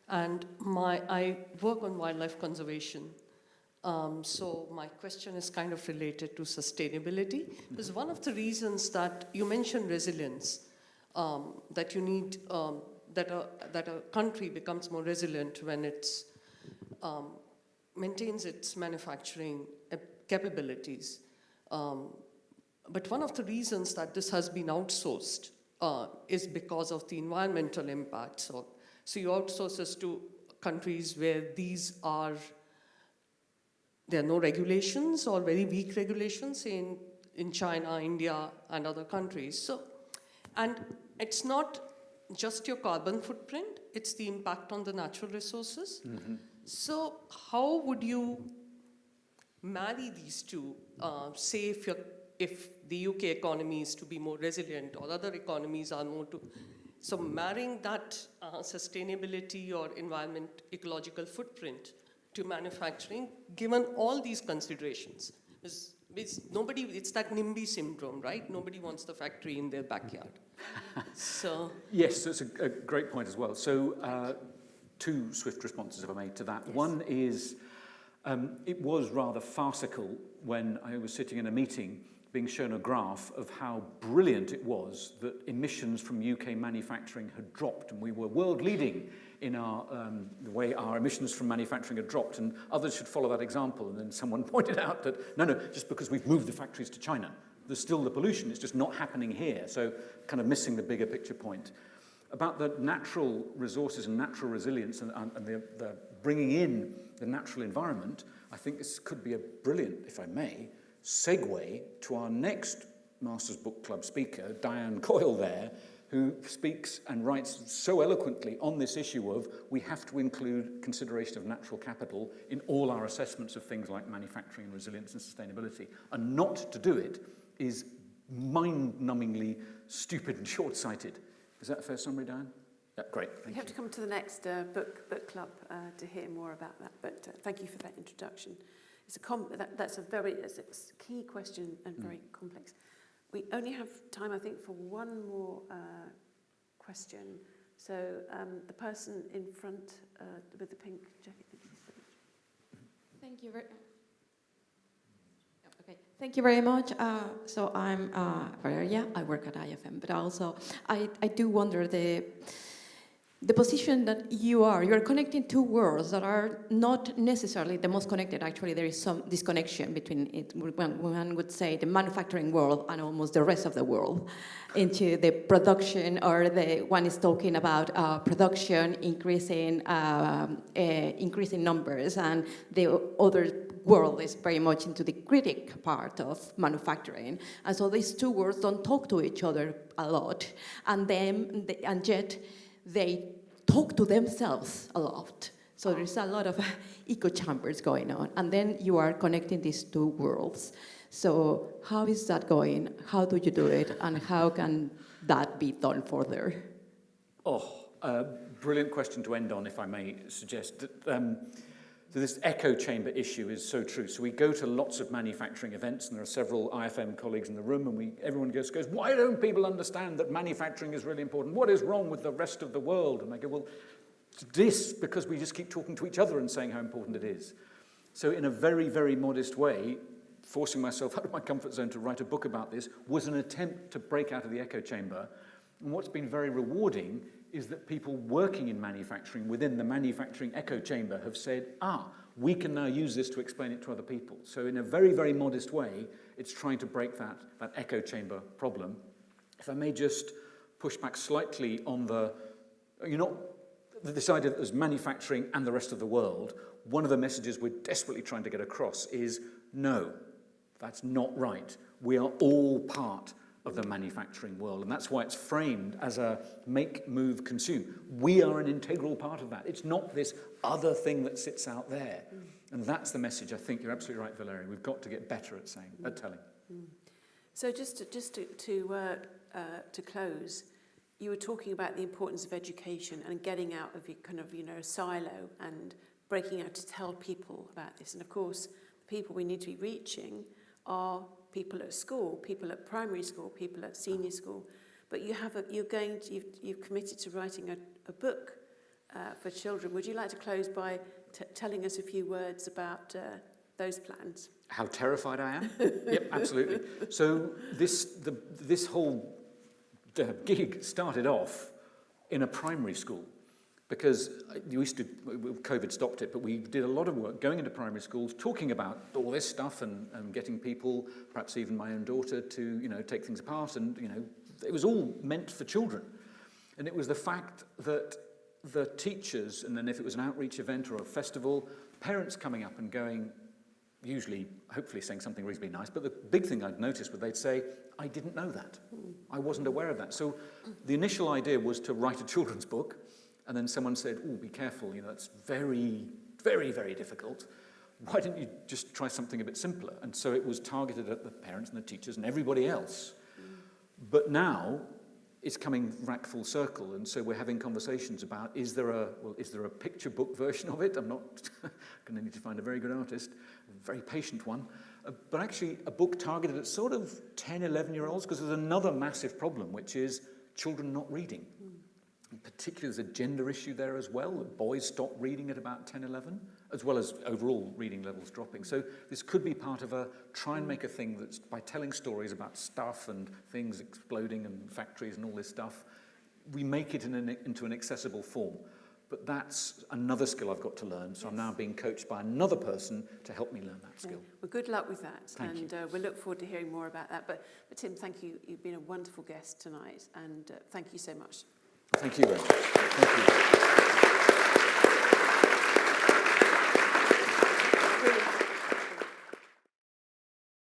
And I work on wildlife conservation. So my question is kind of related to sustainability. Because one of the reasons that you mentioned resilience, that you need, that a country becomes more resilient when it's maintains its manufacturing capabilities. But one of the reasons that this has been outsourced is because of the environmental impact. So you outsource this to countries where there are no regulations or very weak regulations in China, India, and other countries. And it's not just your carbon footprint, it's the impact on the natural resources. Mm-hmm. So how would you marry these two? Say if the UK economy is to be more resilient or other economies are more to... So marrying that sustainability or ecological footprint to manufacturing, given all these considerations, it's that NIMBY syndrome, right? Nobody wants the factory in their backyard. So yes, that's a great point as well. So two swift responses have I made to that. Yes. One is, it was rather farcical when I was sitting in a meeting being shown a graph of how brilliant it was that emissions from UK manufacturing had dropped, and we were world leading in the way our emissions from manufacturing had dropped, and others should follow that example. And then someone pointed out that, no, just because we've moved the factories to China, there's still the pollution, it's just not happening here. So kind of missing the bigger picture point. About the natural resources and natural resilience and the bringing in the natural environment, I think this could be a brilliant, if I may, segue to our next Masters Book Club speaker, Diane Coyle there, who speaks and writes so eloquently on this issue of we have to include consideration of natural capital in all our assessments of things like manufacturing and resilience and sustainability. And not to do it is mind-numbingly stupid and short-sighted. Is that a fair summary, Diane? Yeah, great. Thank you. You have to come to the next book club to hear more about that, but thank you for that introduction. That's a key question and very complex. We only have time, I think, for one more question. So the person in front with the pink jacket. Thank you very. Okay. Thank you very much. So I'm Valeria. I work at IFM, but also I do wonder the position that you're connecting two worlds that are not necessarily the most connected. Actually, there is some disconnection between it. One would say the manufacturing world and almost the rest of the world into the production, or the one is talking about production, increasing numbers, and the other world is very much into the critic part of manufacturing. And so these two worlds don't talk to each other a lot, and yet they talk to themselves a lot. So there's a lot of echo chambers going on. And then you are connecting these two worlds. So how is that going? How do you do it? And how can that be done further? Brilliant question to end on, if I may suggest. So this echo chamber issue is so true. So we go to lots of manufacturing events, and there are several IFM colleagues in the room, and everyone goes, why don't people understand that manufacturing is really important? What is wrong with the rest of the world? And I go, well, it's this, because we just keep talking to each other and saying how important it is. So in a very, very modest way, forcing myself out of my comfort zone to write a book about this was an attempt to break out of the echo chamber. And what's been very rewarding is that people working in manufacturing within the manufacturing echo chamber have said, we can now use this to explain it to other people. So in a very, very modest way, it's trying to break that echo chamber problem. If I may just push back slightly on this idea that there's manufacturing and the rest of the world, one of the messages we're desperately trying to get across is, no, that's not right. We are all part of the manufacturing world. And that's why it's framed as a make, move, consume. We are an integral part of that. It's not this other thing that sits out there. And that's the message. I think you're absolutely right, Valeria. We've got to get better at saying, at telling. So just to close, you were talking about the importance of education and getting out of your kind of, a silo and breaking out to tell people about this. And of course, the people we need to be reaching are people at school, people at primary school, people at senior school. But you've committed to writing a book for children. Would you like to close by telling us a few words about those plans? How terrified I am? Yep, absolutely. So this whole gig started off in a primary school, because COVID stopped it, but we did a lot of work going into primary schools, talking about all this stuff and getting people, perhaps even my own daughter, to take things apart, and it was all meant for children. And it was the fact that the teachers, and then if it was an outreach event or a festival, parents coming up and going, usually, hopefully saying something reasonably nice, but the big thing I'd noticed was they'd say, I didn't know that. I wasn't aware of that. So the initial idea was to write a children's book, and then someone said, oh, be careful, that's very, very, very difficult. Why didn't you just try something a bit simpler? And so it was targeted at the parents and the teachers and everybody else. But now it's coming back full circle, and so we're having conversations about, is there a picture book version of it? I'm not going to need to find a very good artist, a very patient one, but actually a book targeted at sort of 10, 11-year-olds, because there's another massive problem, which is children not reading. In particular, there's a gender issue there as well. Boys stop reading at about 10, 11, as well as overall reading levels dropping. So this could be part of a try and make a thing that's, by telling stories about stuff and things exploding and factories and all this stuff, we make it into an accessible form. But that's another skill I've got to learn. So I'm now being coached by another person to help me learn that skill. Well, good luck with that. Thank you. We look forward to hearing more about that. But Tim, thank you. You've been a wonderful guest tonight, and thank you so much. Thank you very much. Thank you.